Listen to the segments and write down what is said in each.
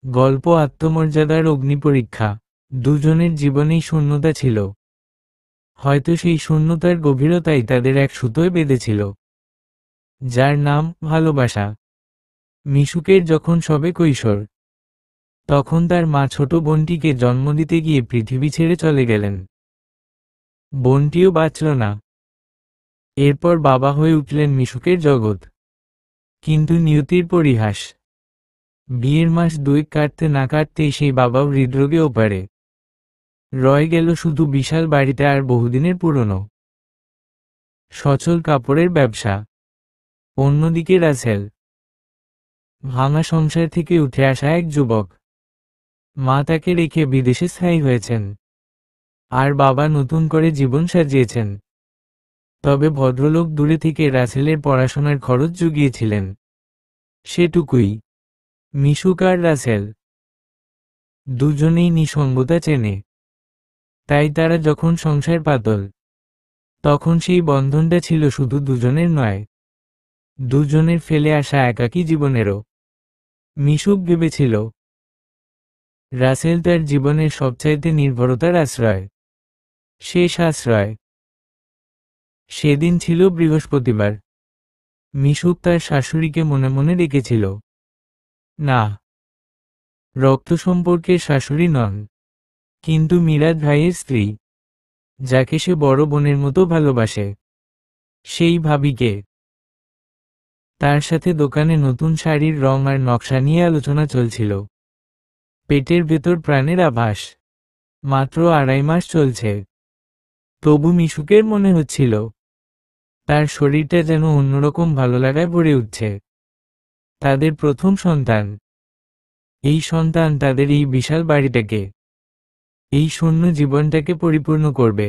গল্প আত্মমর্যাদার অগ্নিপরীক্ষা। দুজনের জীবনেই শূন্যতা ছিল। হয়তো সেই শূন্যতার গভীরতাই তাদের এক সুতোয় বেঁধেছিল, যার নাম ভালোবাসা। মিশুকের যখন সবে কৈশোর, তখন তার মা ছোট বোনটিকে জন্ম দিতে গিয়ে পৃথিবী ছেড়ে চলে গেলেন। বোনটিও বাঁচল না। এরপর বাবা হয়ে উঠলেন মিশুকের জগৎ। কিন্তু নিয়তির পরিহাস। বিয়ের মাস 2 কাটতে না কাটতেই সেই বাবাও হৃদরোগে ওপারে। রয়ে গেল শুধু বিশাল বাড়িতে আর বহুদিনের পুরনো সচল কাপড়ের ব্যবসা। অন্যদিকে রাসেল, ভাঙা সংসার থেকে উঠে আসা এক যুবক। মা তাকে রেখে বিদেশে স্থায়ী হয়েছেন, আর বাবা নতুন করে জীবন সাজিয়েছেন। তবে ভদ্রলোক দূরে থেকে রাসেলের পড়াশোনার খরচ জুগিয়েছিলেন, সেটুকুই। মিশুক আর রাসেল দুজনেই নিঃসঙ্গতা চেনে। তাই তারা যখন সংসার পাতল, তখন সেই বন্ধনটা ছিল শুধু দুজনের নয়, দুজনের ফেলে আসা একাকী জীবনেরও। মিশুক ভেবেছিল রাসেল তার জীবনের সবচাইতে নির্ভরতার আশ্রয়, শেষ আশ্রয়। সেদিন ছিল বৃহস্পতিবার। মিশুক তার শাশুড়িকে মনে মনে ডেকেছিল। না, রক্ত সম্পর্কের শাশুড়ি নন, কিন্তু মিরাজ ভাইয়ের স্ত্রী, যাকে সে বড় বোনের মতো ভালোবাসে, সেই ভাবিকে। তার সাথে দোকানে নতুন শাড়ির রং আর নকশা নিয়ে আলোচনা চলছিল। পেটের ভেতর প্রাণের আভাস। মাত্র 2.5 মাস চলছে, তবু মিশুকের মনে হচ্ছিল তার শরীরটা যেন অন্যরকম ভালো লাগায় ভরে উঠছে। তাদের প্রথম সন্তান। এই সন্তান তাদের এই বিশাল বাড়িটাকে, এই শূন্য জীবনটাকে পরিপূর্ণ করবে।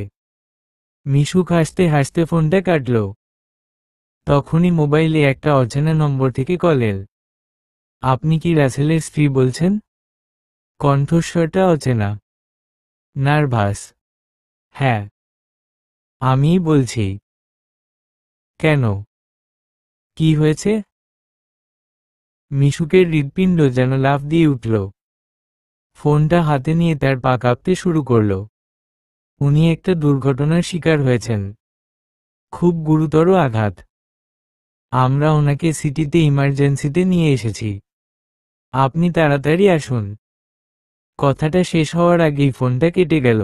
মিশুক হাসতে হাসতে ফোনটা কাটল। তখনই মোবাইলে একটা অচেনা নম্বর থেকে কল এল। আপনি কি রাসেলের স্ত্রী বলছেন? কণ্ঠস্বরটা অচেনা, নার্ভাস। হ্যাঁ, আমিই বলছি। কেন, কি হয়েছে? মিশুকের হৃৎপিণ্ড যেন লাফ দিয়ে উঠল। ফোনটা হাতে নিয়ে তার পা কাঁপতে শুরু করল। উনি একটা দুর্ঘটনার শিকার হয়েছেন, খুব গুরুতর আঘাত। আমরা ওনাকে সিটিতে ইমার্জেন্সিতে নিয়ে এসেছি, আপনি তাড়াতাড়ি আসুন। কথাটা শেষ হওয়ার আগেই ফোনটা কেটে গেল।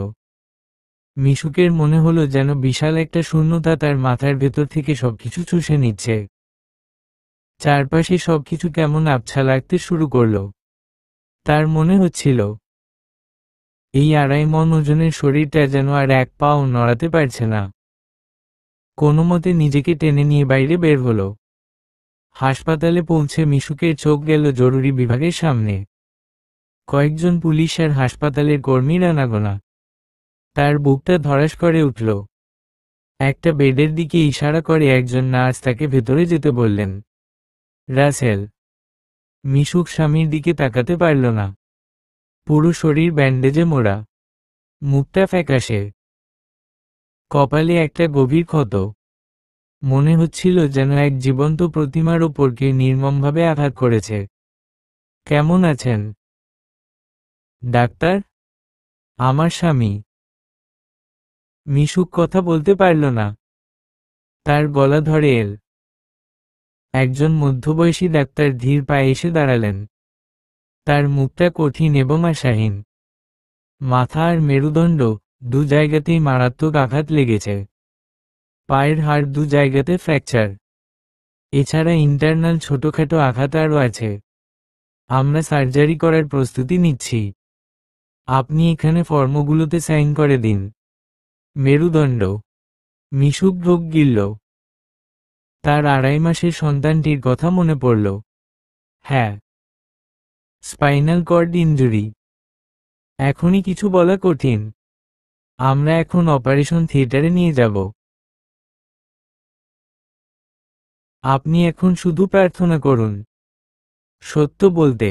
মিশুকের মনে হলো যেন বিশাল একটা শূন্যতা তার মাথার ভেতর থেকে সবকিছু চুষে নিচ্ছে। চারপাশে সবকিছু কেমন আবছা লাগতে শুরু করল। তার মনে হচ্ছিল এই 2.5 মণ ওজনের শরীরটা যেন আর এক পাও নড়াতে পারছে না। কোনো মতে নিজেকে টেনে নিয়ে বাইরে বের হলো। হাসপাতালে পৌঁছে মিশুকের চোখ গেল জরুরি বিভাগের সামনে। কয়েকজন পুলিশ আর হাসপাতালের কর্মীর আনাগোনা। তার বুকটা ধড়াস করে উঠল। একটা বেডের দিকে ইশারা করে একজন নার্স তাকে ভেতরে যেতে বললেন। রাসেল। মিশুক স্বামীর দিকে তাকাতে পারল না। পুরো শরীর ব্যান্ডেজে মোড়া, মুখটা ফ্যাকাশে, কপালে একটা গভীর ক্ষত। মনে হচ্ছিল যেন এক জীবন্ত প্রতিমার ওপর কেউ নির্মমভাবে আঘাত করেছে। কেমন আছেন? ডাক্তার, আমার স্বামী। মিশুক কথা বলতে পারল না। তার গলা ধরে এল। একজন মধ্যবয়সী ডাক্তার ধীর পায়ে এসে দাঁড়ালেন। তার মুখটা কঠিন এবং আশাহীন। মাথা আর মেরুদণ্ড, 2 জায়গাতেই মারাত্মক আঘাত লেগেছে। পায়ের হাড় 2 জায়গাতে ফ্র্যাকচার। এছাড়া ইন্টারনাল ছোটখাটো আঘাত আরও আছে। আমরা সার্জারি করার প্রস্তুতি নিচ্ছি। আপনি এখানে ফর্মগুলোতে সাইন করে দিন। মেরুদণ্ড। মিশুক ঢোক গিলল। তার 2.5 মাসের সন্তানটির কথা মনে পড়ল। হ্যাঁ, স্পাইনাল কর্ড ইনজুরি। এখনই কিছু বলা কঠিন। আমরা এখন অপারেশন থিয়েটারে নিয়ে যাব। আপনি এখন শুধু প্রার্থনা করুন। সত্য বলতে,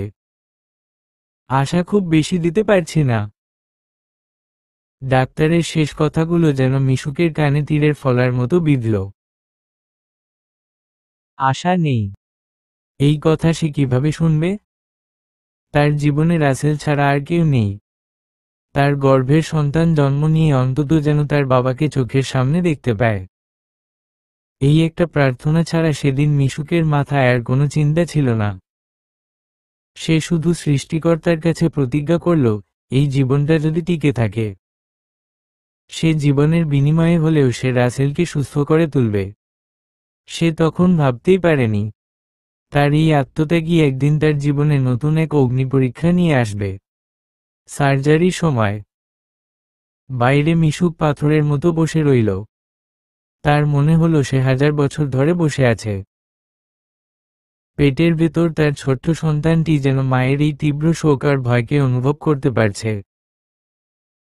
আশা খুব বেশি দিতে পারছি না। ডাক্তারের শেষ কথাগুলো যেন মিশুকের কানে তীরের ফলার মতো বিঁধল। আশা নেই, এই কথা সে কিভাবে শুনবে? তার জীবনে রাসেল ছাড়া আর কেউ নেই। তার গর্ভের সন্তান জন্ম নিয়ে অন্তত যেন তার বাবাকে চোখের সামনে দেখতে পায়। এই একটা প্রার্থনা ছাড়া সেদিন মিশুকের মাথায় আর কোনো চিন্তা ছিল না। সে শুধু সৃষ্টিকর্তার কাছে প্রতিজ্ঞা করল, এই জীবনটা যদি টিকে থাকে, সে জীবনের বিনিময়ে হলেও সে রাসেলকে সুস্থ করে তুলবে। সে তখন ভাবতেই পারেনি তার এই আত্মত্যাগী একদিন তার জীবনে নতুন এক অগ্নিপরীক্ষা নিয়ে আসবে। সার্জারির সময় বাইরে মিশুক পাথরের মতো বসে রইল। তার মনে হলো সে 1000 বছর ধরে বসে আছে। পেটের ভেতর তার ছোট্ট সন্তানটি যেন মায়ের এই তীব্র শোক আর ভয়কে অনুভব করতে পারছে।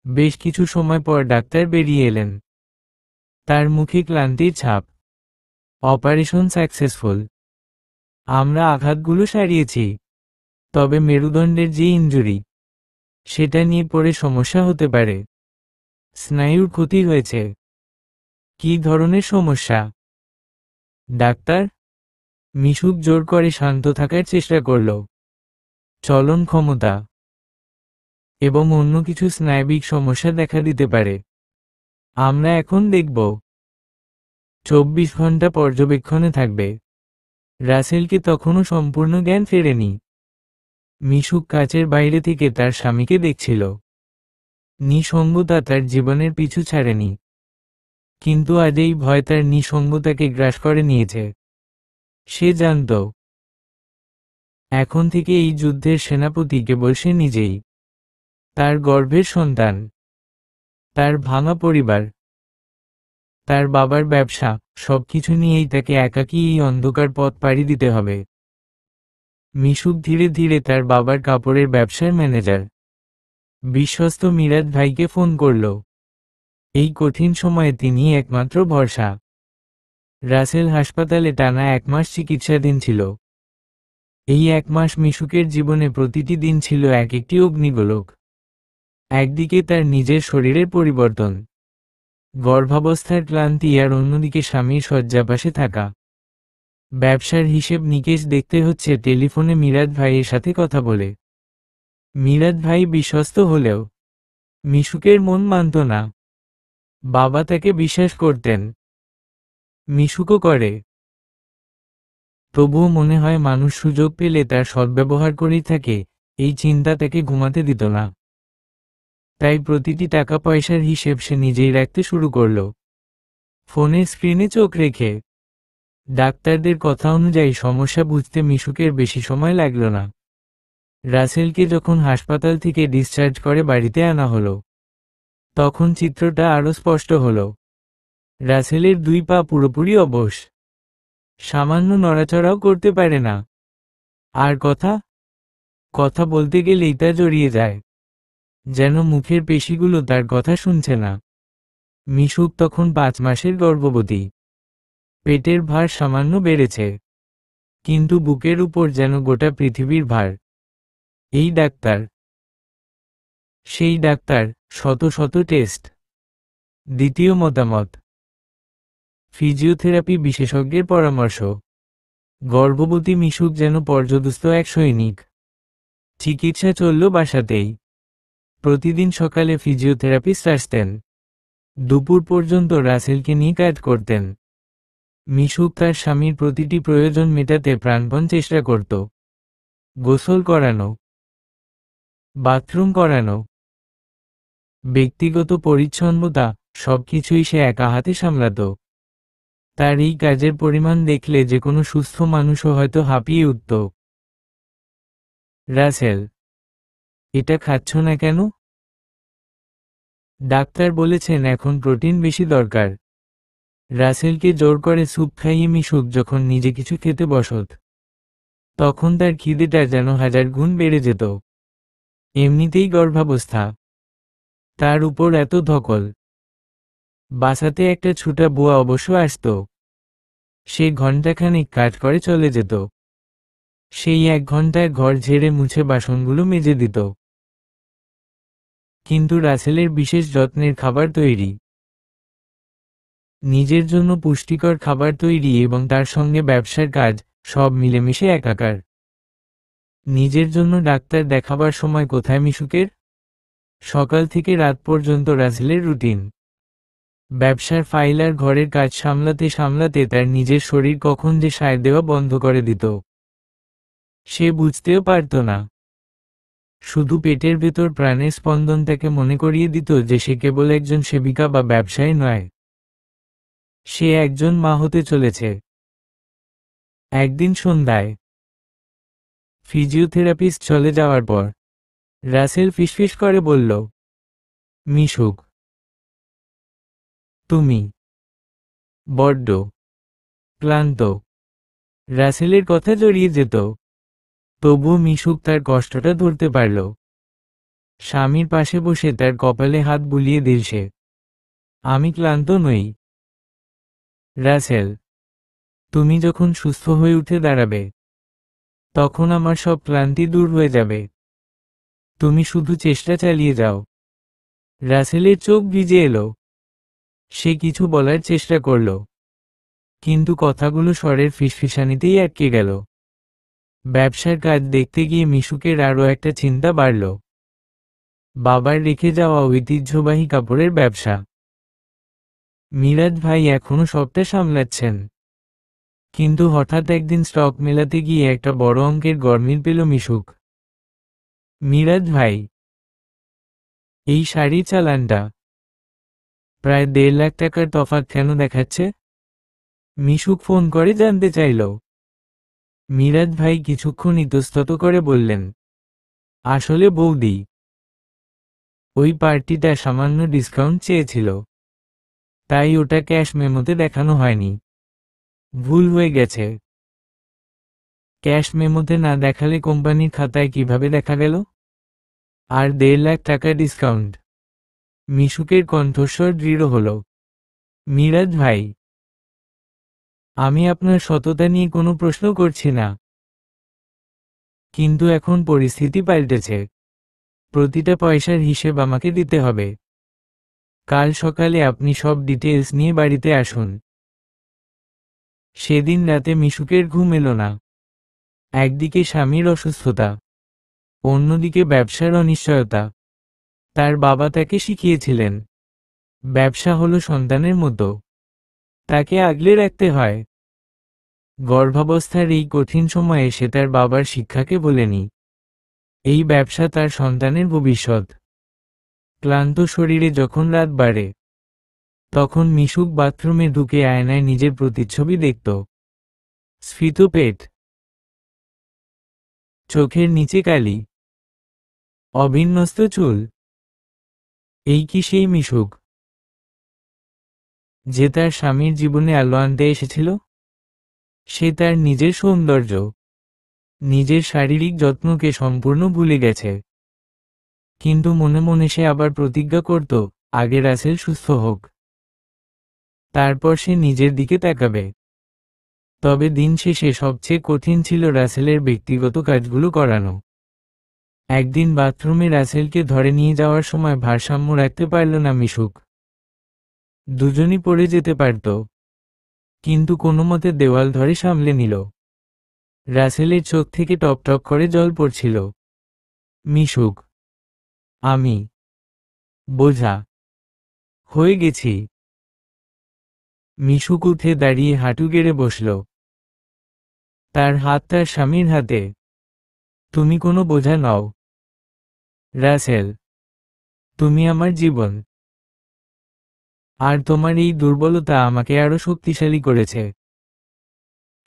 বেশ কিছু সময় পর ডাক্তার বেরিয়ে এলেন। তার মুখে ক্লান্তির ছাপ। Operation successful. আমরা আঘাতগুলো সারিয়েছি, তবে মেরুদণ্ডের যে ইনজুরি, সেটা নিয়ে পরে সমস্যা হতে পারে। স্নায়ুর ক্ষতি হয়েছে। কী ধরনের সমস্যা? ডাক্তার? মিশুক জোর করে শান্ত থাকার চেষ্টা করল। চলন ক্ষমতা এবং অন্য কিছু স্নায়বিক সমস্যা দেখা দিতে পারে। আমরা এখন দেখব। 24 ঘন্টা পর্যবেক্ষণে থাকবে। রাসেলকে তখনও সম্পূর্ণ জ্ঞান ফেরেনি। মিশুক কাচের বাইরে থেকে তার স্বামীকে দেখছিল। নিঃসঙ্গতা তার জীবনের পিছু ছাড়েনি, কিন্তু আজ এই ভয় তার নিঃসঙ্গতাকে গ্রাস করে নিয়েছে। সে জানত এখন থেকে এই যুদ্ধের সেনাপতি কেবল সে নিজেই। তার গর্ভের সন্তান, তার ভাঙা পরিবার, তার বাবার ব্যবসা, সবকিছু নিয়েই তাকে একাকী এই অন্ধকার পথ পাড়ি দিতে হবে। মিশুক ধীরে ধীরে তার বাবার কাপড়ের ব্যবসার ম্যানেজার বিশ্বস্ত মিরাজ ভাইকে ফোন করল। এই কঠিন সময়ে তিনি একমাত্র ভরসা। রাসেল হাসপাতালে টানা 1 মাস চিকিৎসাধীন ছিল। এই 1 মাস মিশুকের জীবনে প্রতিটি দিন ছিল এক একটি অগ্নিগোলক। একদিকে তার নিজের শরীরের পরিবর্তন, গর্ভাবস্থার ক্লান্তি, আর অন্যদিকে স্বামীর শয্যাপাশে থাকা। ব্যবসার হিসেব নিকেশ দেখতে হচ্ছে টেলিফোনে মিরাজ ভাইয়ের সাথে কথা বলে। মিরাজ ভাই বিশ্বস্ত হলেও মিশুকের মন মানত না। বাবা তাকে বিশ্বাস করতেন, মিশুকও করে, তবুও মনে হয় মানুষ সুযোগ পেলে তার সদ্ব্যবহার করেই থাকে। এই চিন্তা তাকে ঘুমাতে দিত না। তাই প্রতিটি টাকা পয়সার হিসেব সে নিজেই রাখতে শুরু করল, ফোনের স্ক্রিনে চোখ রেখে। ডাক্তারদের কথা অনুযায়ী সমস্যা বুঝতে মিশুকের বেশি সময় লাগল না। রাসেলকে যখন হাসপাতাল থেকে ডিসচার্জ করে বাড়িতে আনা হলো, তখন চিত্রটা আরও স্পষ্ট হলো। রাসেলের 2 পা পুরোপুরি অবশ, সামান্য নড়াচড়াও করতে পারে না। আর কথা বলতে গেলেই তা জড়িয়ে যায়, যেন মুখের পেশিগুলো তার কথা শুনছে না। মিশুক তখন 5 মাসের গর্ভবতী। পেটের ভার সামান্য বেড়েছে, কিন্তু বুকের উপর যেন গোটা পৃথিবীর ভার। এই ডাক্তার, সেই ডাক্তার, শত শত টেস্ট। দ্বিতীয় মতামত, ফিজিওথেরাপি বিশেষজ্ঞের পরামর্শ। গর্ভবতী মিশুক যেন পর্যদুস্ত এক সৈনিক। চিকিৎসা চলল বাসাতেই। প্রতিদিন সকালে ফিজিওথেরাপিস্ট আসতেন, দুপুর পর্যন্ত রাসেলকে নিয়ে কাজ করতেন। মিশুক তার স্বামীর প্রতিটি প্রয়োজন মেটাতে প্রাণপণ চেষ্টা করত। গোসল করানো, বাথরুম করানো, ব্যক্তিগত পরিচ্ছন্নতা, সবকিছুই সে একা হাতে সামলাত। তার এই কাজের পরিমাণ দেখলে যে কোনো সুস্থ মানুষও হয়তো হাঁপিয়ে উঠত। রাসেল, এটা খাচ্ছ না কেন? ডাক্তার বলেছেন এখন প্রোটিন বেশি দরকার। রাসেলকে জোর করে স্যুপ খাইয়ে মিশুক যখন নিজে কিছু খেতে বসত, তখন তার খিদেটা যেন 1000 গুণ বেড়ে যেত। এমনিতেই গর্ভাবস্থা, তার উপর এত ধকল। বাসাতে একটা ছুটা বুয়া অবশ্য আসত। সে ঘণ্টাখানেক কাজ করে চলে যেত। সেই 1 ঘণ্টায় ঘর ঝেড়ে মুছে বাসনগুলো মেজে দিত। কিন্তু রাসেলের বিশেষ যত্নের খাবার তৈরি, নিজের জন্য পুষ্টিকর খাবার তৈরি এবং তার সঙ্গে ব্যবসার কাজ, সব মিলেমিশে একাকার। নিজের জন্য ডাক্তার দেখাবার সময় কোথায় মিশুকের? সকাল থেকে রাত পর্যন্ত রাসেলের রুটিন। ব্যবসার ফাইল আর ঘরের কাজ সামলাতে সামলাতে তার নিজের শরীর কখন যে সায় দেওয়া বন্ধ করে দিত সে বুঝতেও পারত না। শুধু পেটের ভেতর প্রাণের স্পন্দন তাকে মনে করিয়ে দিত যে সে কেবল একজন সেবিকা বা ব্যবসায়ী নয়, সে একজন মা হতে চলেছে। একদিন সন্ধ্যায় ফিজিওথেরাপিস্ট চলে যাওয়ার পর রাসেল ফিসফিস করে বলল, মিশুক, তুমি বড্ড ক্লান্ত। রাসেলের কথা জড়িয়ে যেত, তবুও মিশুক তার কষ্টটা ধরতে পারল। স্বামীর পাশে বসে তার কপালে হাত বুলিয়ে দিল সে। আমি ক্লান্ত নই রাসেল, তুমি যখন সুস্থ হয়ে উঠে দাঁড়াবে তখন আমার সব ক্লান্তি দূর হয়ে যাবে। তুমি শুধু চেষ্টা চালিয়ে যাও। রাসেলের চোখ ভিজে এলো। সে কিছু বলার চেষ্টা করল, কিন্তু কথাগুলো স্বরের ফিসফিসানিতেই আটকে গেল। ব্যবসার কাজ দেখতে গিয়ে মিশুকের আরও একটা চিন্তা বাড়ল। বাবার রেখে যাওয়া ঐতিহ্যবাহী কাপড়ের ব্যবসা। মিরাজ ভাই এখনো সবটা সামলাচ্ছেন, কিন্তু হঠাৎ একদিন স্টক মেলাতে গিয়ে একটা বড় অঙ্কের গরমিল পেল মিশুক। মিরাজ ভাই, এই শাড়ির চালানটা প্রায় 1.5 লাখ টাকার তফাৎ কেন দেখাচ্ছে? মিশুক ফোন করে জানতে চাইল। মিরাজ ভাই কিছুক্ষণ ইতস্তত করে বললেন, আসলে বৌদি, ওই পার্টিটা সামান্য ডিসকাউন্ট চেয়েছিল, তাই ওটা ক্যাশ মেমোতে দেখানো হয়নি। ভুল হয়ে গেছে। ক্যাশ মেমোতে না দেখালে কোম্পানির খাতায় কিভাবে দেখা গেল? আর 1.5 লাখ টাকা ডিসকাউন্ট। মিশুকের কণ্ঠস্বর দৃঢ় হল। মিরাজ ভাই, আমি আপনার সততা নিয়ে কোনো প্রশ্ন করছি না, কিন্তু এখন পরিস্থিতি পাল্টেছে। প্রতিটা পয়সার হিসেব আমাকে দিতে হবে। কাল সকালে আপনি সব ডিটেলস নিয়ে বাড়িতে আসুন। সেদিন রাতে মিশুকের ঘুম এলো না। একদিকে স্বামীর অসুস্থতা, অন্যদিকে ব্যবসার অনিশ্চয়তা। তার বাবা তাকে শিখিয়েছিলেন, ব্যবসা হলো সন্তানের মতো, তাকে আগলে রাখতে হয়। গর্ভাবস্থার এই কঠিন সময়ে সে তার বাবার শিক্ষাকে ভোলেনি। এই ব্যবসা তার সন্তানের ভবিষ্যৎ। ক্লান্ত শরীরে যখন রাত বাড়ে, তখন মিশুক বাথরুমে ঢুকে আয়নায় নিজের প্রতিচ্ছবি দেখত। স্ফীত পেট, চোখের নিচে কালি, অবিন্যস্ত চুল। এই কি সেই মিশুক যে তার স্বামীর জীবনে আলো আনতে এসেছিল? সে তার নিজের সৌন্দর্য, নিজের শারীরিক যত্নকে সম্পূর্ণ ভুলে গেছে। কিন্তু মনে মনে সে আবার প্রতিজ্ঞা করত, আগে রাসেল সুস্থ হোক, তারপর সে নিজের দিকে তাকাবে। তবে দিন শেষে সবচেয়ে কঠিন ছিল রাসেলের ব্যক্তিগত কাজগুলো করানো। একদিন বাথরুমে রাসেলকে ধরে নিয়ে যাওয়ার সময় ভারসাম্য রাখতে পারল না মিশুক। দুজনই পড়ে যেতে পারত, কিন্তু কোনোমতে দেওয়াল ধরে সামলে নিল। রাসেলের চোখ থেকে টপ টপ করে জল পড়ছিল। মিশুক, আমি বোঝা হয়ে গেছি। মিশুক উঠে দাঁড়িয়ে হাঁটু গেড়ে বসল। তার হাত তার স্বামীর হাতে। তুমি কোনো বোঝা নও রাসেল, তুমি আমার জীবন। আর তোমার এই দুর্বলতা আমাকে আরো শক্তিশালী করেছে।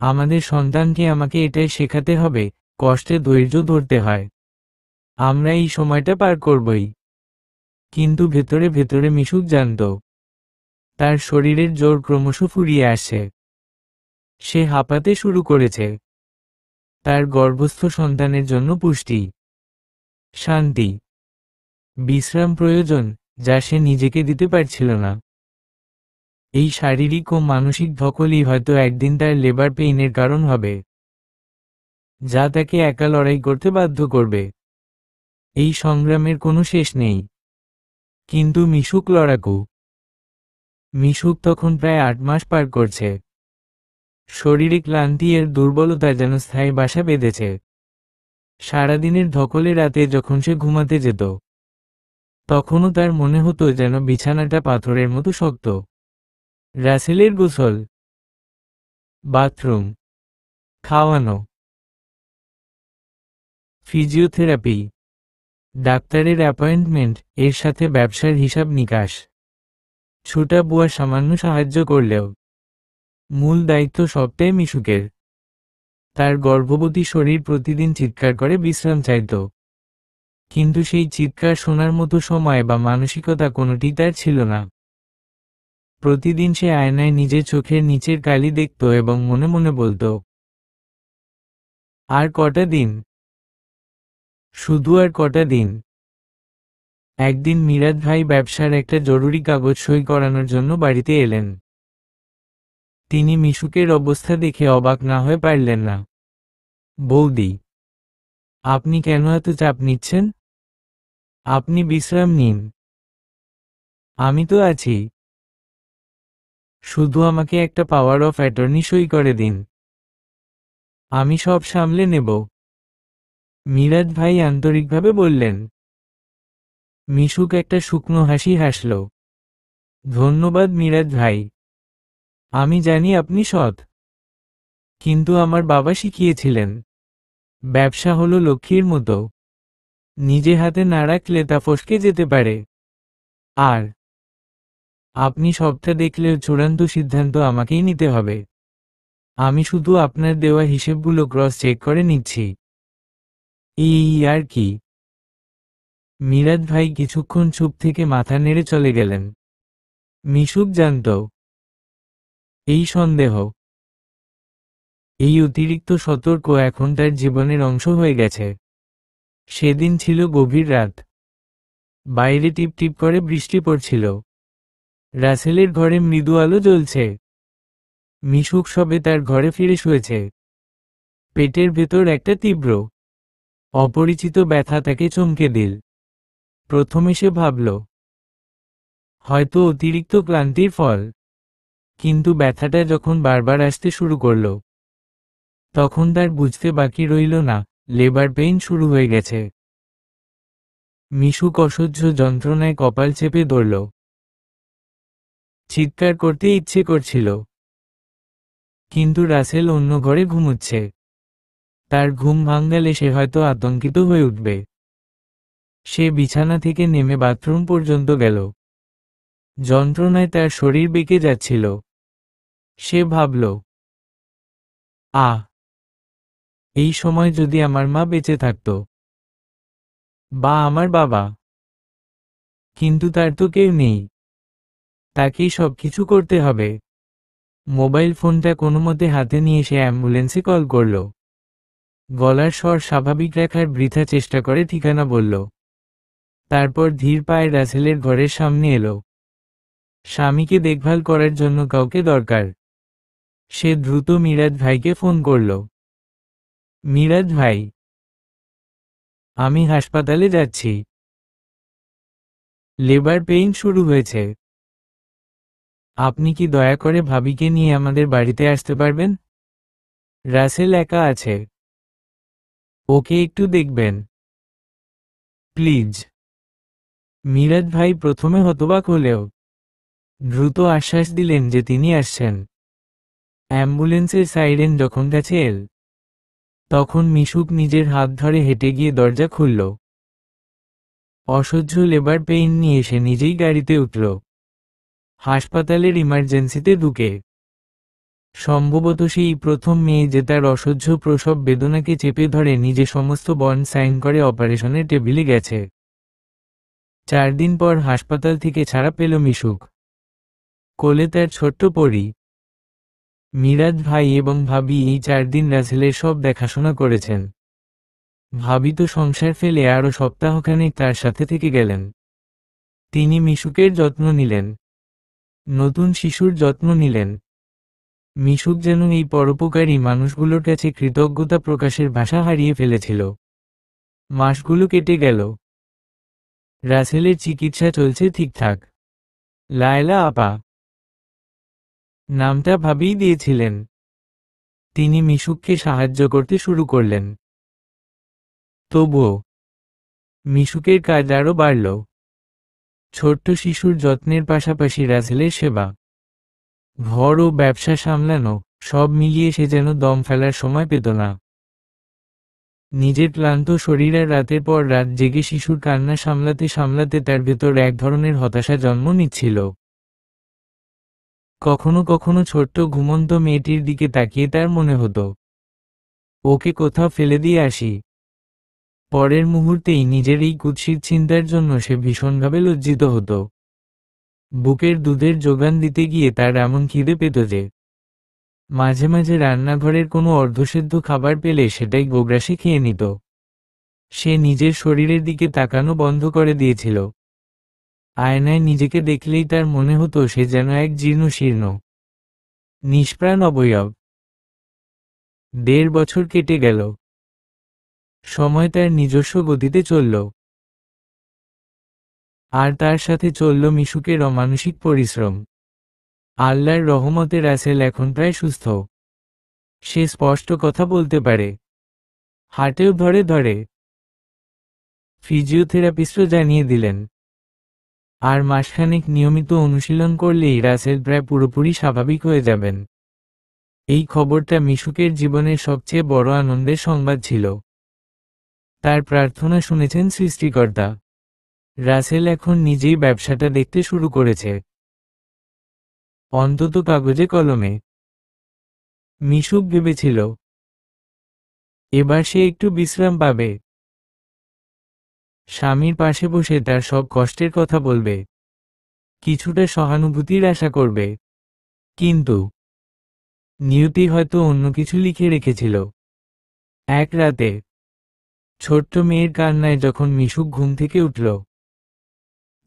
আমাদের সন্তানকে আমাকে এটাই শেখাতে হবে, কষ্টে ধৈর্য ধরতে হয়। আমরা এই সময়টা পার করবই। কিন্তু ভেতরে ভেতরে মিশুক জানত, তার শরীরের জোর ক্রমশ ফুরিয়ে আসছে। সে হাঁপাতে শুরু করেছে। তার গর্ভস্থ সন্তানের জন্য পুষ্টি, শান্তি, বিশ্রাম প্রয়োজন, যা সে নিজেকে দিতে পারছিল না। এই শারীরিক ও মানসিক ধকলই হয়তো একদিন তার লেবার পেইনের কারণ হবে, যা তাকে একা লড়াই করতে বাধ্য করবে। এই সংগ্রামের কোনো শেষ নেই, কিন্তু মিশুক লড়াকু। মিশুক তখন প্রায় 8 মাস পার করছে। শরীরে ক্লান্তি এর দুর্বলতা যেন স্থায়ী বাসা বেঁধেছে। সারাদিনের ধকলে রাতে যখন সে ঘুমাতে যেত, তখনও তার মনে হতো যেন বিছানাটা পাথরের মতো শক্ত। রাসেলের গোসল, বাথরুম, খাওয়ানো, ফিজিওথেরাপি, ডাক্তারের অ্যাপয়েন্টমেন্ট, এর সাথে ব্যবসার হিসাব নিকাশ। ছোটা বুয়া সামান্য সাহায্য করলেও মূল দায়িত্ব সবটাই মিশুকের। তার গর্ভবতী শরীর প্রতিদিন চিৎকার করে বিশ্রাম চাইত, কিন্তু সেই চিৎকার শোনার মতো সময় বা মানসিকতা কোনোটি তার ছিল না। প্রতিদিন সে আয়নায় নিজের চোখের নিচের কালি দেখত এবং মনে মনে বলতো, আর কটা দিন, শুধু আর কটা দিন। একদিন মিরাজ ভাই ব্যবসার একটা জরুরি কাগজ সই করানোর জন্য বাড়িতে এলেন। তিনি মিশুকের অবস্থা দেখে অবাক না হয়ে পারলেন না। বৌদি, আপনি কেন এত চাপ নিচ্ছেন? আপনি বিশ্রাম নিন, আমি তো আছি। শুধু আমাকে একটা পাওয়ার অফ অ্যাটর্নি সই করে দিন, আমি সব সামলে নেব। মিরাজ ভাই আন্তরিকভাবে বললেন। মিশুক একটা শুকনো হাসি হাসল। ধন্যবাদ মিরাজ ভাই, আমি জানি আপনি সৎ, কিন্তু আমার বাবা শিখিয়েছিলেন, ব্যবসা হলো লক্ষ্মীর মতো, নিজে হাতে না রাখলে তা ফসকে যেতে পারে। আর আপনি সবটা দেখলেও চূড়ান্ত সিদ্ধান্ত আমাকেই নিতে হবে। আমি শুধু আপনার দেওয়া হিসেবগুলো ক্রস চেক করে নিচ্ছি। এই আর কি। মিরাজ ভাই কিছুক্ষণ চুপ থেকে মাথা নেড়ে চলে গেলেন। মিশুক জানত, এই সন্দেহ, এই অতিরিক্ত সতর্ক এখন তার জীবনের অংশ হয়ে গেছে। সেদিন ছিল গভীর রাত। বাইরে টিপ টিপ করে বৃষ্টি পড়ছিল। রাসেলের ঘরে মৃদু আলো জ্বলছে। মিশুক সবে তার ঘরে ফিরে শুয়েছে। পেটের ভেতর একটা তীব্র, অপরিচিত ব্যথা তাকে চমকে দিল। প্রথমে সে ভাবল, হয়তো অতিরিক্ত ক্লান্তির ফল, কিন্তু ব্যথাটা যখন বারবার আসতে শুরু করল, তখন তার বুঝতে বাকি রইল না, লেবার পেইন শুরু হয়ে গেছে। মিশুক অসহ্য যন্ত্রণায় কপাল চেপে ধরল। চিৎকার করতে ইচ্ছে করছিল, কিন্তু রাসেল অন্য ঘরে ঘুমুচ্ছে। তার ঘুম ভাঙালে সে হয়তো আতঙ্কিত হয়ে উঠবে। সে বিছানা থেকে নেমে বাথরুম পর্যন্ত গেল। যন্ত্রণায় তার শরীর বেঁকে যাচ্ছিল। সে ভাবল, আহ, এই সময় যদি আমার মা বেঁচে থাকত, বা আমার বাবা। কিন্তু তার তো কেউ নেই। তাকেই সবকিছু করতে হবে। মোবাইল ফোনটা কোনোমতে হাতে নিয়ে সে অ্যাম্বুলেন্সে কল করল। গলার স্বর স্বাভাবিক রাখার বৃথা চেষ্টা করে ঠিকানা বলল। তারপর ধীর পায়ে রাসেলের ঘরের সামনে এলো। স্বামীকে দেখভাল করার জন্য কাউকে দরকার। সে দ্রুত মিরাজ ভাইকে ফোন করল। মিরাজ ভাই, আমি হাসপাতালে যাচ্ছি। লেবার পেইন শুরু হয়েছে। আপনি কি দয়া করে ভাবিকে নিয়ে আমাদের বাড়িতে আসতে পারবেন? রাসেল একা আছে, ওকে একটু দেখবেন প্লিজ। মিরাজ ভাই প্রথমে হতবাক হলেও দ্রুত আশ্বাস দিলেন যে তিনি আসছেন। অ্যাম্বুলেন্সের সাইরেন যখন কাছে এল, তখন মিশুক নিজের হাত ধরে হেঁটে গিয়ে দরজা খুলল। অসহ্য লেবার পেইন নিয়ে সে নিজেই গাড়িতে উঠল। হাসপাতালের ইমার্জেন্সিতে ঢুকে সম্ভবত সেই প্রথম মেয়ে যে তার অসহ্য প্রসব বেদনাকে চেপে ধরে নিজে সমস্ত বন্ড সাইন করে অপারেশনের টেবিলে গেছে। 4 দিন পর হাসপাতাল থেকে ছাড়া পেল মিশুক। কোলে তার ছোট্ট পরী। মিরাজ ভাই এবং ভাবি এই 4 দিন রাসেলের সব দেখাশোনা করেছেন। ভাবি তো সংসার ফেলে আরও সপ্তাহখানেক তার সাথে থেকে গেলেন। তিনি মিশুকের যত্ন নিলেন, নতুন শিশুর যত্ন নিলেন। মিশুক যেন এই পরোপকারী মানুষগুলোর কাছে কৃতজ্ঞতা প্রকাশের ভাষা হারিয়ে ফেলেছিল। মাসগুলো কেটে গেল। রাসেলের চিকিৎসা চলছে ঠিকঠাক। লায়লা আপা নামটা ভাবিই দিয়েছিলেন। তিনি মিশুককে সাহায্য করতে শুরু করলেন। তবুও মিশুকের কাজ আরও বাড়ল। ছোট্ট শিশুর যত্নের পাশাপাশি রাসেলের সেবা, ঘর ও ব্যবসা সামলানো, সব মিলিয়ে সে যেন দম ফেলার সময় পেত না। নিজের ক্লান্ত শরীর আর রাতের পর রাত জেগে শিশুর কান্না সামলাতে সামলাতে তার ভেতর এক ধরনের হতাশা জন্ম নিচ্ছিল। কখনো কখনো ছোট্ট ঘুমন্ত মেয়েটির দিকে তাকিয়ে তার মনে হতো, ওকে কোথাও ফেলে দিয়ে আসি। পরের মুহূর্তেই নিজের এই কুৎসিত চিন্তার জন্য সে ভীষণভাবে লজ্জিত হতো। বুকের দুধের যোগান দিতে গিয়ে তার এমন খিদে পেত যে মাঝে মাঝে রান্নাঘরের কোনো অর্ধসেদ্ধ খাবার পেলে সেটাই গোগ্রাসে খেয়ে নিত। সে নিজের শরীরের দিকে তাকানো বন্ধ করে দিয়েছিল। আয়নায় নিজেকে দেখলেই তার মনে হতো সে যেন এক জীর্ণ শীর্ণ নিষ্প্রাণ অবয়ব। 1.5 বছর কেটে গেল। সময় তার নিজস্ব গতিতে চলল। আর তার সাথে চলল মিশুকের অমানসিক পরিশ্রম। আল্লাহর রহমতে রাসেল এখন প্রায় সুস্থ। সে স্পষ্ট কথা বলতে পারে, হাঁটেও ধরে ধরে। ফিজিওথেরাপিস্টও জানিয়ে দিলেন, আর মাসখানেক নিয়মিত অনুশীলন করলেই রাসেল প্রায় পুরোপুরি স্বাভাবিক হয়ে যাবেন। এই খবরটা মিশুকের জীবনের সবচেয়ে বড় আনন্দের সংবাদ ছিল। তার প্রার্থনা শুনেছেন সৃষ্টিকর্তা। রাসেল এখন নিজেই ব্যবসাটা দেখতে শুরু করেছে, অন্তত কাগজে কলমে। মিশুক ভেবেছিল, এবার সে একটু বিশ্রাম পাবে, স্বামীর পাশে বসে তার সব কষ্টের কথা বলবে, কিছুটা সহানুভূতির আশা করবে। কিন্তু নিয়তি হয়তো অন্য কিছু লিখে রেখেছিল। এক রাতে ছোট্ট মেয়ের কান্নায় যখন মিশুক ঘুম থেকে উঠল,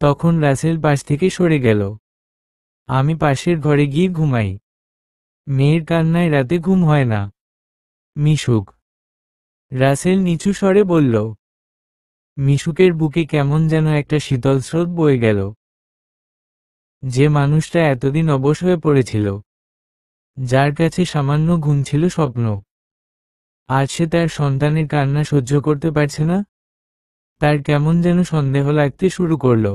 তখন রাসেল পাশ থেকে সরে গেল। আমি পাশের ঘরে গিয়ে ঘুমাই, মেয়ের কান্নায় রাতে ঘুম হয় না। মিশুক, রাসেল নিচু স্বরে বলল। মিশুকের বুকে কেমন যেন একটা শীতল স্রোত বয়ে গেল। যে মানুষটা এতদিন অবশ হয়ে পড়েছিল, যার কাছে সামান্য ঘুম ছিল স্বপ্ন, আজ সে তার সন্তানের কান্না সহ্য করতে পারছে না। তার কেমন যেন সন্দেহ লাগতে শুরু করল।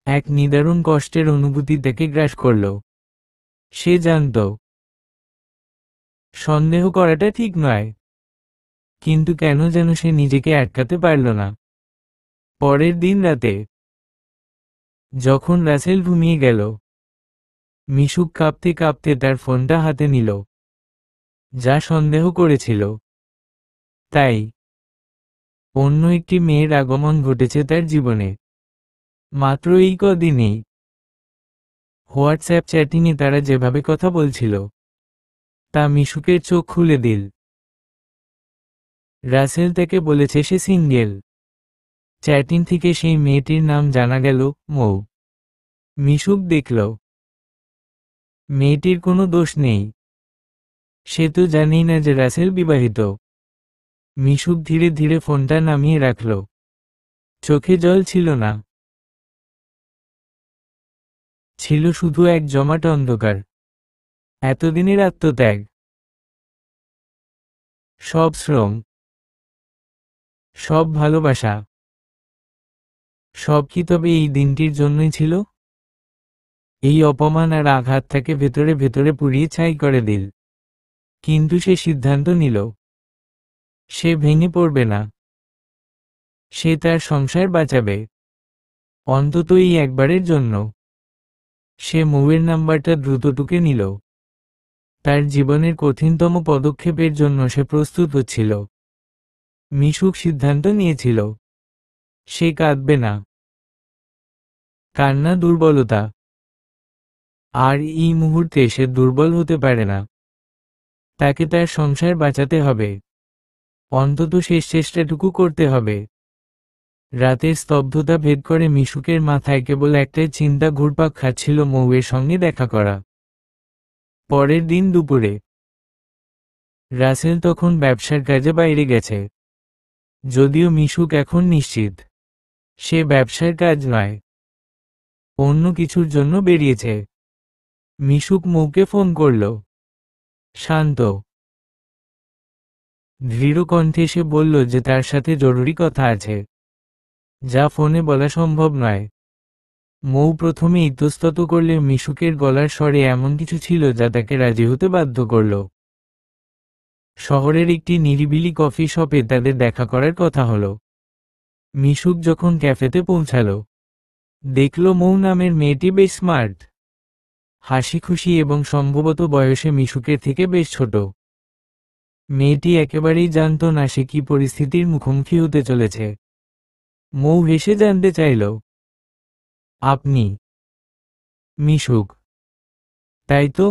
এক নিদারুণ কষ্টের অনুভূতি তাকে গ্রাস করল। সে জানত সন্দেহ করাটা ঠিক নয়, কিন্তু কেন যেন সে নিজেকে আটকাতে পারল না। পরের দিন রাতে যখন রাসেল ঘুমিয়ে গেল, মিশুক কাঁপতে কাঁপতে তার ফোনটা হাতে নিল। যা সন্দেহ করেছিল তাই, অন্য একটি মেয়ের আগমন ঘটেছে তার জীবনে। মাত্র এই কদিনেই হোয়াটসঅ্যাপ চ্যাটিংয়ে তারা যেভাবে কথা বলছিল, তা মিশুকের চোখ খুলে দিল। রাসেল তাকে বলেছে সে সিঙ্গেল। চ্যাটিং থেকে সেই মেয়েটির নাম জানা গেল মৌ। মিশুক দেখল, মেয়েটির কোনো দোষ নেই। সে তো জানেই না যে রাসেল বিবাহিত। মিশুক ধীরে ধীরে ফোনটা নামিয়ে রাখল। চোখে জল ছিল না, ছিল শুধু এক জমাট অন্ধকার। এতদিনের আত্মত্যাগ, সব শ্রম, সব ভালোবাসা, সব কি তবে এই দিনটির জন্যই ছিল? এই অপমান আর আঘাত তাকে ভেতরে ভেতরে পুড়িয়ে ছাই করে দিল। কিন্তু সে সিদ্ধান্ত নিল, সে ভেঙে পড়বে না। সে তার সংসার বাঁচাবে, অন্তত এই একবারের জন্য। সে মৌয়ের নাম্বারটা দ্রুত টুকে নিল। তার জীবনের কঠিনতম পদক্ষেপের জন্য সে প্রস্তুত হচ্ছিল। মিশুক সিদ্ধান্ত নিয়েছিল, সে কাঁদবে না। কান্না দুর্বলতা, আর এই মুহূর্তে সে দুর্বল হতে পারে না। তাকে তার সংসার বাঁচাতে হবে, অন্তত শেষ চেষ্টাটুকু করতে হবে। রাতের স্তব্ধতা ভেদ করে মিশুকের মাথায় কেবল একটাই চিন্তা ঘুরপাক খাচ্ছিল, মৌয়ের সঙ্গে দেখা করা। পরের দিন দুপুরে রাসেল তখন ব্যবসার কাজে বাইরে গেছে। যদিও মিশুক এখন নিশ্চিত সে ব্যবসার কাজ নয়, অন্য কিছুর জন্য বেরিয়েছে। মিশুক মৌকে ফোন করল। শান্ত, দৃঢ় কণ্ঠে সে বলল যে তার সাথে জরুরি কথা আছে, যা ফোনে বলা সম্ভব নয়। মৌ প্রথমে ইতস্তত করলে মিশুকের গলার স্বরে এমন কিছু ছিল যা তাকে রাজি হতে বাধ্য করল। শহরের একটি নিরিবিলি কফি শপে তাদের দেখা করার কথা হলো। মিশুক যখন ক্যাফেতে পৌঁছালো, দেখল মৌ নামের মেয়েটি বেশ স্মার্ট, হাসি খুশি এবং সম্ভবত বয়সে মিশুকের থেকে বেশ ছোট। মেয়েটি একেবারেই জানত না সে কি পরিস্থিতির মুখোমুখি হতে চলেছে। মৌ হেসে জানতে চাইল, আপনি মিশুক? তাই তো।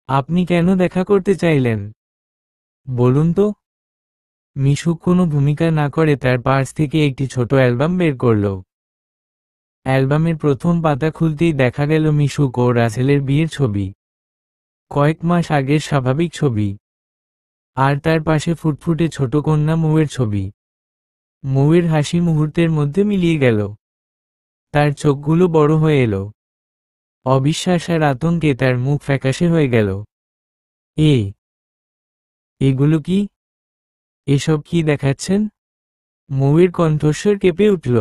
আপনি কেন দেখা করতে চাইলেন বলুন তো? মিশুক কোনো ভূমিকা না করে তার পার্স থেকে একটি ছোট অ্যালবাম বের করল। অ্যালবামের প্রথম পাতা খুলতেই দেখা গেল মিশুক ও রাসেলের বিয়ের ছবি, কয়েক মাস আগের স্বাভাবিক ছবি। আর তার পাশে ফুটফুটে ছোট কন্যা মৌয়ের ছবি। মৌয়ের হাসি মুহূর্তের মধ্যে মিলিয়ে গেল, তার চোখগুলো বড় হয়ে এলো। অবিশ্বাস আর আতঙ্কে তার মুখ ফ্যাকাশে হয়ে গেল। এগুলো কি? এসব কি দেখাচ্ছেন? মৌয়ের কণ্ঠস্বর কেঁপে উঠল।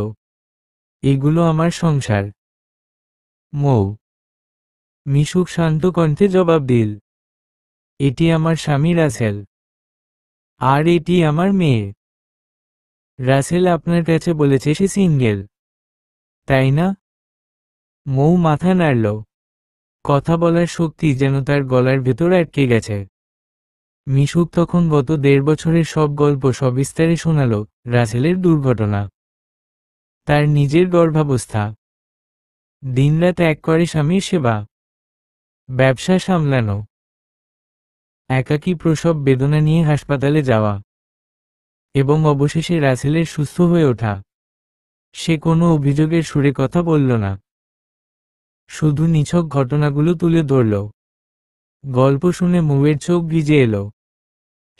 এগুলো আমার সংসার মৌ। মিশুক শান্ত কণ্ঠে জবাব দিল, এটি আমার স্বামী রাসেল, আর এটি আমার মেয়ে। রাসেল আপনার কাছে বলেছে সে সিঙ্গেল, তাই না? মৌ মাথা নাড়ল, কথা বলার শক্তি যেন তার গলার ভেতর আটকে গেছে। মিশুক তখন গত 1.5 বছরের সব গল্প সবিস্তারে শোনাল। রাসেলের দুর্ঘটনা, তার নিজের গর্ভাবস্থা, দিনরাত এক করে স্বামীর সেবা, ব্যবসা সামলানো, একাকী প্রসব বেদনা নিয়ে হাসপাতালে যাওয়া, এবং অবশেষে রাসেলের সুস্থ হয়ে ওঠা। সে কোনো অভিযোগের সুরে কথা বলল না, শুধু নিছক ঘটনাগুলো তুলে ধরল। গল্প শুনে মৌয়ের চোখ ভিজে এলো।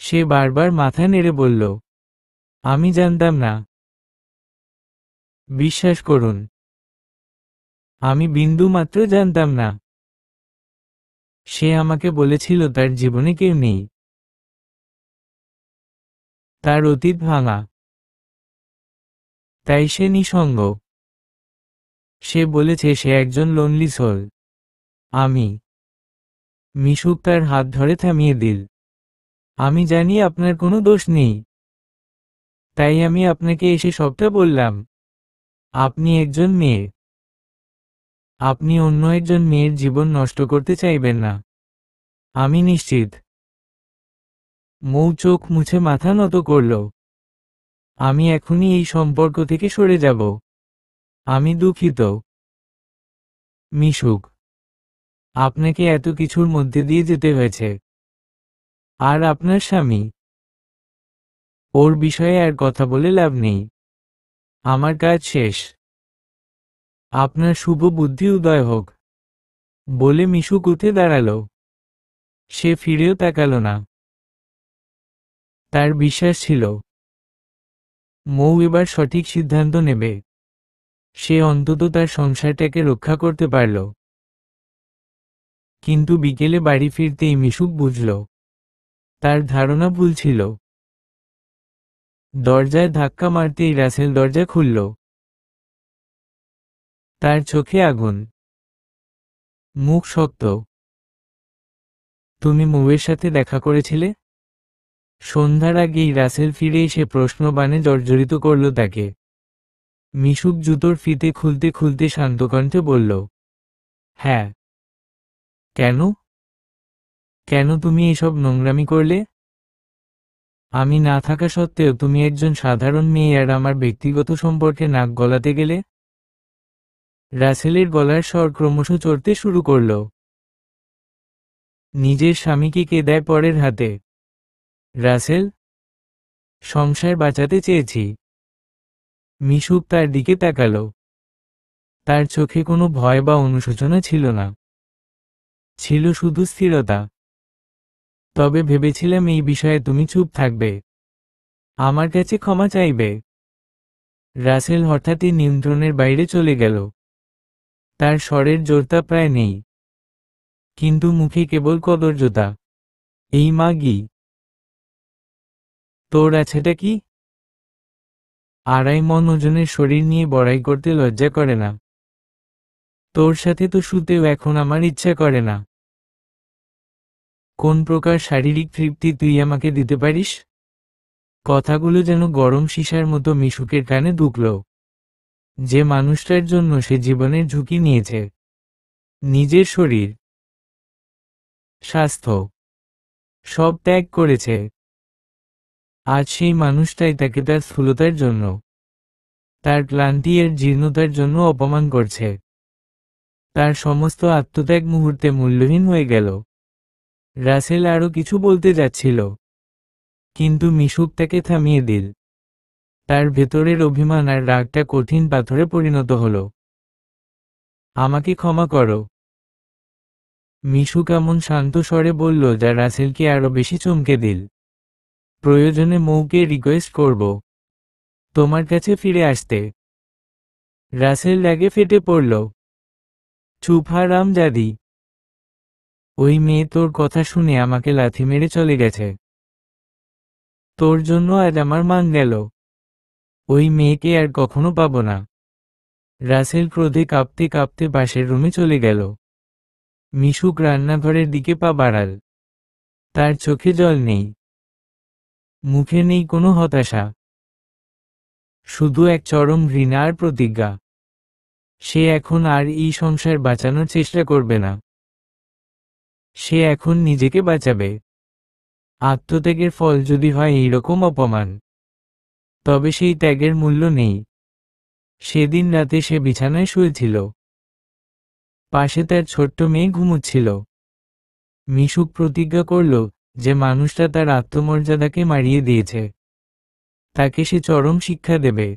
সে বারবার মাথা নেড়ে বলল, আমি জানতাম না। বিশ্বাস করুন, আমি বিন্দু মাত্র জানতাম না। সে আমাকে বলেছিল তার জীবনে কেউ নেই, তার অতীত ভাঙা, তাই সে নিঃসঙ্গ। সে বলেছে সে একজন লোনলি সোল। আমি মিশুক তার হাত ধরে থামিয়ে দিল। আমি জানি আপনার কোনো দোষ নেই, তাই আমি আপনাকে এসে সবটা বললাম। আপনি একজন মেয়ে, আপনি অন্য একজন মেয়ের জীবন নষ্ট করতে চাইবেন না, আমি নিশ্চিত। মৌ চোখ মুছে মাথা নত করল। আমি এখনই এই সম্পর্ক থেকে সরে যাব। আমি দুঃখিত মিশুক, আপনাকে এত কিছুর মধ্যে দিয়ে যেতে হয়েছে। আর আপনার স্বামী, ওর বিষয়ে আর কথা বলে লাভ নেই। আমার কাজ শেষ। আপনার শুভ বুদ্ধি উদয় হোক বলে মিশুক উঠে দাঁড়াল। সে ফিরেও তাকাল না। তার বিশ্বাস ছিল মৌ এবার সঠিক সিদ্ধান্ত নেবে। সে অন্তত তার সংসারটাকে রক্ষা করতে পারল। কিন্তু বিকেলে বাড়ি ফিরতেই মিশুক বুঝল তার ধারণা ভুল ছিল। দরজায় ধাক্কা মারতেই রাসেল দরজা খুলল। তার চোখে আগুন, মুখ শক্ত। তুমি মৌয়ের সাথে দেখা করেছিলে? সন্ধ্যার আগেই রাসেল ফিরে এসে প্রশ্নবাণে জর্জরিত করল তাকে। মিশুক জুতোর ফিতে খুলতে খুলতে শান্ত কণ্ঠে বলল, হ্যাঁ। কেন? কেন তুমি এসব নোংরামি করলে? আমি না থাকা সত্ত্বেও তুমি একজন সাধারণ মেয়ে আর আমার ব্যক্তিগত সম্পর্কে নাক গলাতে গেলে? রাসেলের গলার স্বর ক্রমশ চড়তে শুরু করল। নিজের স্বামীকে কে দেয় পরের হাতে? রাসেল, সংসার বাঁচাতে চেয়েছি। মিশুক তার দিকে তাকাল। তার চোখে কোনো ভয় বা অনুশোচনা ছিল না, ছিল শুধু স্থিরতা। তবে ভেবেছিলাম এই বিষয়ে তুমি চুপ থাকবে, আমার কাছে ক্ষমা চাইবে। রাসেল হঠাৎই নিয়ন্ত্রণের বাইরে চলে গেল। তার স্বরের জোরতা প্রায় নেই, কিন্তু মুখে কেবল কদর্যতা। এই মাগি। তোর আছেটা কি? আড়াই মণ ওজনের শরীর নিয়ে বড়াই করতে লজ্জা করে না? তোর সাথে তো শুতেও এখন আমার ইচ্ছা করে না। কোন প্রকার শারীরিক তৃপ্তি তুই আমাকে দিতে পারিস? কথাগুলো যেন গরম সীসার মতো মিশুকের কানে ঢুকল। যে মানুষটার জন্য সে জীবনের ঝুঁকি নিয়েছে, নিজের শরীর, স্বাস্থ্য সব ত্যাগ করেছে, আজ সেই মানুষটাই তাকে তার স্থূলতার জন্য, তার ক্লান্তি এর জীর্ণতার জন্য অপমান করছে। তার সমস্ত আত্মত্যাগ মুহূর্তে মূল্যহীন হয়ে গেল। রাসেল আরও কিছু বলতে যাচ্ছিল, কিন্তু মিশুক তাকে থামিয়ে দিল। তার ভেতরের অভিমান আর রাগটা কঠিন পাথরে পরিণত হল। আমাকে ক্ষমা করো, মিশুক এমন শান্ত স্বরে বলল যা রাসেলকে আরো বেশি চমকে দিল। প্রয়োজনে মৌকে রিকোয়েস্ট করব তোমার কাছে ফিরে আসতে। রাসেল রাগে ফেটে পড়ল। চুপ হারামজাদি, ওই মেয়ে তোর কথা শুনে আমাকে লাথি মেরে চলে গেছে। তোর জন্য আজ আমার মান গেল। ওই মেয়েকে আর কখনো পাবো না। রাসেল ক্রোধে কাঁপতে কাঁপতে পাশের রুমে চলে গেল। মিশুক রান্নাঘরের দিকে পা বাড়াল। তার চোখে জল নেই, মুখে নেই কোনো হতাশা, শুধু এক চরম ঘৃণা আর প্রতিজ্ঞা। সে এখন আর এই সংসার বাঁচানোর চেষ্টা করবে না। সে এখন নিজেকে বাঁচাবে। আত্মত্যাগের ফল যদি হয় এইরকম অপমান, তবে সেই ত্যাগের মূল্য নেই। সেদিন রাতে সে বিছানায় শুয়েছিল, পাশে তার ছোট্ট মেয়ে ঘুমুচ্ছিল। মিশুক প্রতিজ্ঞা করল যে মানুষটা তার আত্মমর্যাদাকে মারিয়ে দিয়েছে, তাকে সে চরম শিক্ষা দেবে।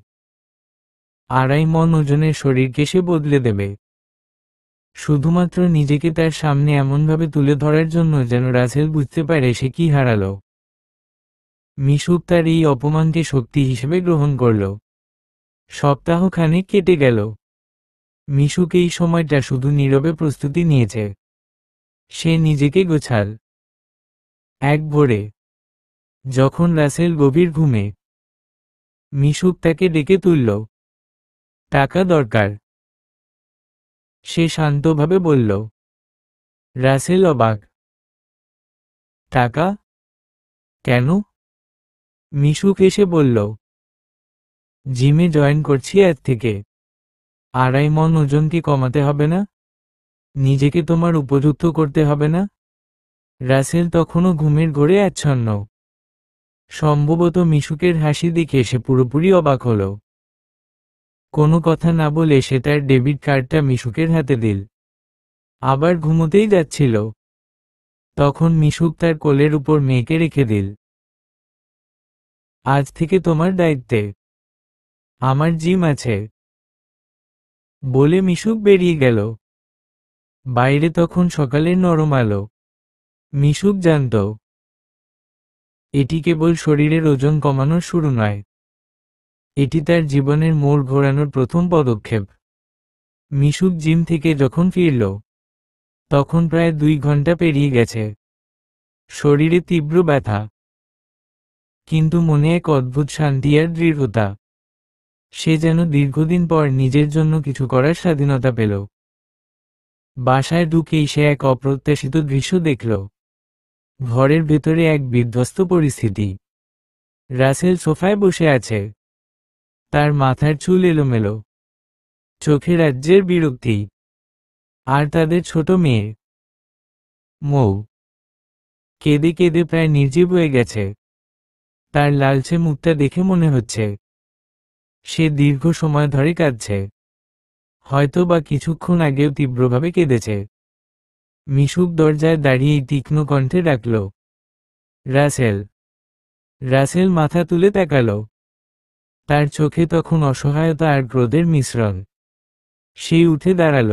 আড়াই মণ ওজনের শরীরকে সে বদলে দেবে, শুধুমাত্র নিজেকে তার সামনে এমনভাবে তুলে ধরার জন্য যেন রাসেল বুঝতে পারে সে কি হারালো। মিশুক তার এই অপমানকে শক্তি হিসেবে গ্রহণ করল। সপ্তাহখানেক কেটে গেল। মিশুক এই সময়টা শুধু নীরবে প্রস্তুতি নিয়েছে। সে নিজেকে গোছাল। এক ভোরে, যখন রাসেল গভীর ঘুমে, মিশুক তাকে ডেকে তুলল। টাকা দরকার, সে শান্তভাবে বলল। রাসেল অবাক। টাকা? কেন? মিশুক এসে বলল, জিমে জয়েন করছি আজ থেকে। আড়াই মণ ওজনকে কমাতে হবে না? নিজেকে তোমার উপযুক্ত করতে হবে না? রাসেল তখনও ঘুমের ঘোরে আচ্ছন্ন। সম্ভবত মিশুকের হাসি দেখে সে পুরোপুরি অবাক হল। কোনো কথা না বলে সে তার ডেবিট কার্ডটা মিশুকের হাতে দিল। আবার ঘুমোতেই যাচ্ছিল, তখন মিশুক তার কোলের উপর মেয়েকে রেখে দিল। আজ থেকে তোমার দায়িত্বে, আমার জিম আছে, বলে মিশুক বেরিয়ে গেল। বাইরে তখন সকালের নরম আলো। মিশুক জানত, এটি কেবল শরীরের ওজন কমানোর শুরু নয়, এটি তার জীবনের মোড় ঘোরানোর প্রথম পদক্ষেপ। মিশুক জিম থেকে যখন ফিরল, তখন প্রায় 2 ঘন্টা পেরিয়ে গেছে। শরীরে তীব্র ব্যথা, কিন্তু মনে এক অদ্ভুত শান্তি আর দৃঢ়তা। সে যেন দীর্ঘদিন পর নিজের জন্য কিছু করার স্বাধীনতা পেল। বাসায় ঢুকেই সে এক অপ্রত্যাশিত দৃশ্য দেখল। ঘরের ভেতরে এক বিধ্বস্ত পরিস্থিতি। রাসেল সোফায় বসে আছে, তার মাথার চুল এলোমেলো, চোখে রাজ্যের বিরক্তি। আর তাদের ছোট মেয়ে মৌ, কেঁদে কেঁদে প্রায় নির্জীব হয়ে গেছে। তার লালচে মুখটা দেখে মনে হচ্ছে সে দীর্ঘ সময় ধরে কাঁদছে, হয়তো বা কিছুক্ষণ আগেও তীব্রভাবে কেঁদেছে। মিশুক দরজায় দাঁড়িয়েই তীক্ষ্ণ কণ্ঠে ডাকল, রাসেল। রাসেল মাথা তুলে তাকাল। তার চোখে তখন অসহায়তা আর ক্রোধের মিশ্রণ। সে উঠে দাঁড়াল,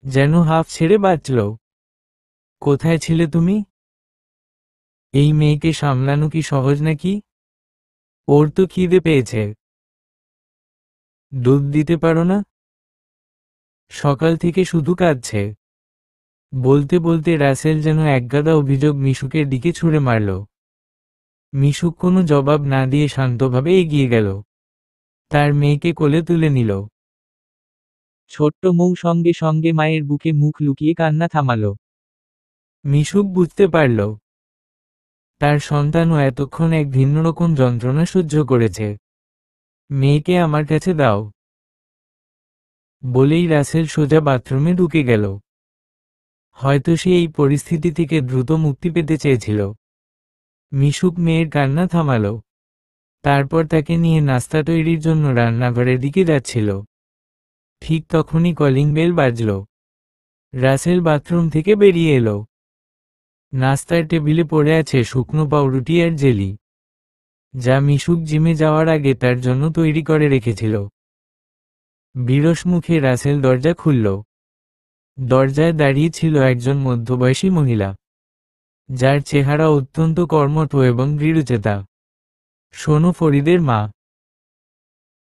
যেন হাঁফ ছেড়ে বাঁচল। কোথায় ছিলে তুমি? এই মেয়েকে সামলানো কি সহজ নাকি? ওর তো খিদে পেয়েছে, দুধ দিতে পারো না? সকাল থেকে শুধু কাঁদছে। বলতে বলতে রাসেল যেন একগাদা অভিযোগ মিশুকের দিকে ছুঁড়ে মারল। মিশুক কোনো জবাব না দিয়ে শান্তভাবে এগিয়ে গেল। তার মেয়েকে কোলে তুলে নিল। ছোট্ট মৌ সঙ্গে সঙ্গে মায়ের বুকে মুখ লুকিয়ে কান্না থামাল। মিশুক বুঝতে পারল তার সন্তানও এতক্ষণ এক ভিন্নরকম যন্ত্রণা সহ্য করেছে। মেয়েকে আমার কাছে দাও বলেই রাসেল সোজা বাথরুমে ঢুকে গেল। হয়তো সে এই পরিস্থিতি থেকে দ্রুত মুক্তি পেতে চেয়েছিল। মিশুক মেয়ের কান্না থামাল। তারপর তাকে নিয়ে নাস্তা তৈরির জন্য রান্নাঘরের দিকে যাচ্ছিল। ঠিক তখনই কলিং বেল বাজল। রাসেল বাথরুম থেকে বেরিয়ে এলো। নাস্তার টেবিলে পড়ে আছে শুকনো পাউরুটি আর জেলি, যা মিশুক জিমে যাওয়ার আগে তার জন্য তৈরি করে রেখেছিল। বিরস মুখে রাসেল দরজা খুলল। দরজায় দাঁড়িয়ে ছিল একজন মধ্যবয়সী মহিলা, যার চেহারা অত্যন্ত কর্মঠ এবং দৃঢ়চেতা। শোনো, ফরিদের মা।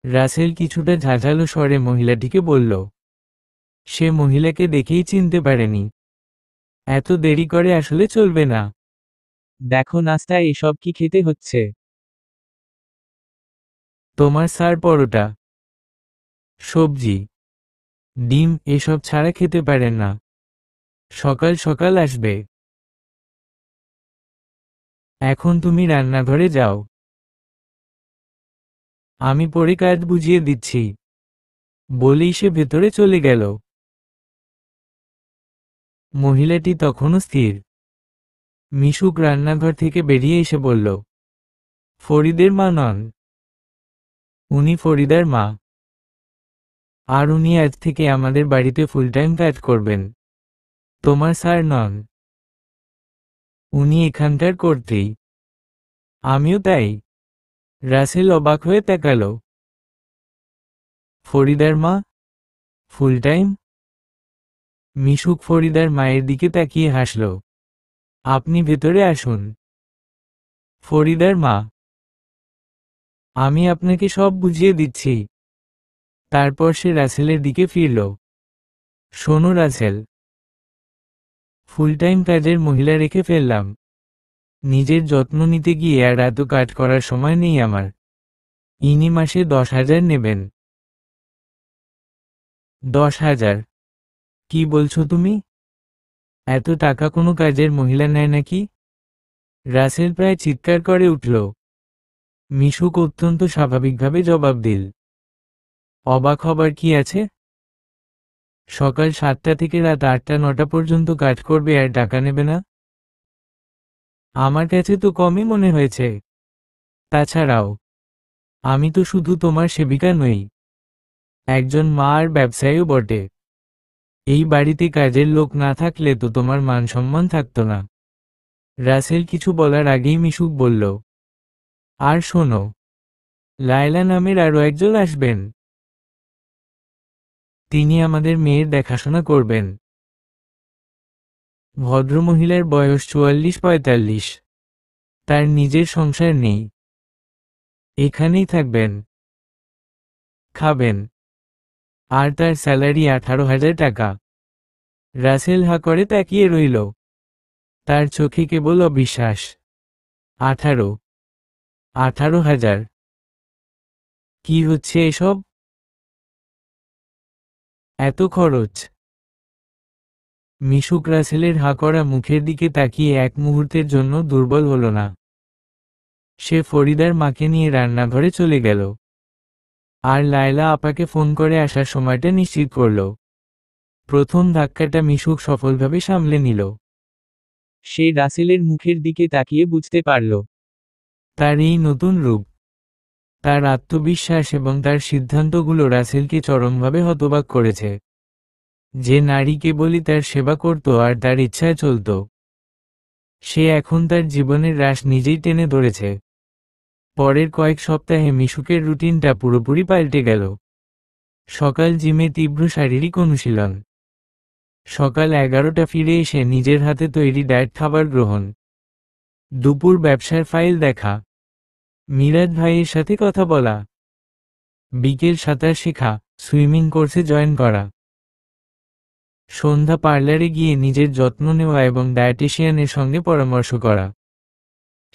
রাসেল কিছুটা ঝাঁঝালো স্বরে মহিলাটিকে বলল। সে মহিলাকে দেখেই চিনতে পারেনি। এত দেরি করে আসলে চলবে না। দেখো নাস্তায় এসব কি খেতে হচ্ছে? তোমার স্যার পরোটা, সবজি, ডিম এসব ছাড়া খেতে পারেন না। সকাল সকাল আসবে। এখন তুমি রান্নাঘরে যাও, আমি পরে কাজ বুঝিয়ে দিচ্ছি বলেই সে ভেতরে চলে গেল। মহিলাটি তখনও স্থির। মিশুক রান্নাঘর থেকে বেরিয়ে এসে বলল, ফরিদের মা নন, উনি ফরিদার মা। আর উনি আজ থেকে আমাদের বাড়িতে ফুল টাইম কাজ করবেন। তোমার স্যার নন, উনি এখানকার কর্ত্রী। আমিও তাই। রাসেল অবাক হয়ে তাকালো। ফরিদার মা, ফুল টাইম? মিশুক ফরিদার মায়ের দিকে তাকিয়ে হাসল। আপনি ভেতরে আসুন। ফরিদার মা, আমি আপনাকে সব বুঝিয়ে দিচ্ছি। তারপর সে রাসেলের দিকে ফিরল। শোনো রাসেল, ফুল টাইম কাজের মহিলা রেখে ফেললাম। নিজের যত্ন নিতে গিয়ে আর এত কাজ করার সময় নেই আমার। ইনি মাসে 10,000 নেবেন। 10,000? কি বলছো তুমি? এত টাকা কোনো কাজের মহিলা নেয় নাকি? রাসেল প্রায় চিৎকার করে উঠল। মিশুক অত্যন্ত স্বাভাবিকভাবে জবাব দিল, অবাক হবার কি আছে? সকাল 7টা থেকে রাত 8টা-9টা পর্যন্ত কাজ করবে আর টাকা নেবে না? আমার কাছে তো কমই মনে হয়েছে। তাছাড়াও আমি তো শুধু তোমার সেবিকা নই, একজন মা আর ব্যবসায়ীও বটে। এই বাড়িতে কাজের লোক না থাকলে তো তোমার মান সম্মান থাকতো না। রাসেল কিছু বলার আগেই মিশুক বলল, আর শোনো, লায়লা নামের আরও একজন আসবেন। তিনি আমাদের মেয়ের দেখাশোনা করবেন। ভদ্রমহিলার বয়স 44-45। তার নিজের সংসার নেই। এখানেই থাকবেন, খাবেন, আর তার স্যালারি 18,000 টাকা। রাসেল হা করে তাকিয়ে রইল। তার চোখে কেবল অবিশ্বাস। 18,000? কি হচ্ছে এসব? এত খরচ? মিশুক রাসেলের হা করা মুখের দিকে তাকিয়ে এক মুহূর্তের জন্য দুর্বল হল না। সে ফরিদার মাকে নিয়ে রান্নাঘরে চলে গেল। আর লায়লা আপাকে ফোন করে আসার সময়টা নিশ্চিত করল। প্রথম ধাক্কাটা মিশুক সফলভাবে সামলে নিল। সে রাসেলের মুখের দিকে তাকিয়ে বুঝতে পারল তার এই নতুন রূপ, তার আত্মবিশ্বাস এবং তার সিদ্ধান্তগুলো রাসেলকে চরমভাবে হতবাক করেছে। যে নারী কেবলই তার সেবা করত আর তার ইচ্ছায় চলত, সে এখন তার জীবনের রাশ নিজেই টেনে ধরেছে। পরের কয়েক সপ্তাহে মিশুকের রুটিনটা পুরোপুরি পাল্টে গেল। সকাল জিমে তীব্র শারীরিক অনুশীলন, সকাল 11টা ফিরে এসে নিজের হাতে তৈরি ডায়েট খাবার গ্রহণ, দুপুর ব্যবসার ফাইল দেখা, মিরাজ ভাইয়ের সাথে কথা বলা, বিকেল সাঁতার শেখা, সুইমিং কোর্সে জয়েন করা, সন্ধ্যা পার্লারে গিয়ে নিজের যত্ন নেওয়া এবং ডায়েটিশিয়ানের সঙ্গে পরামর্শ করা।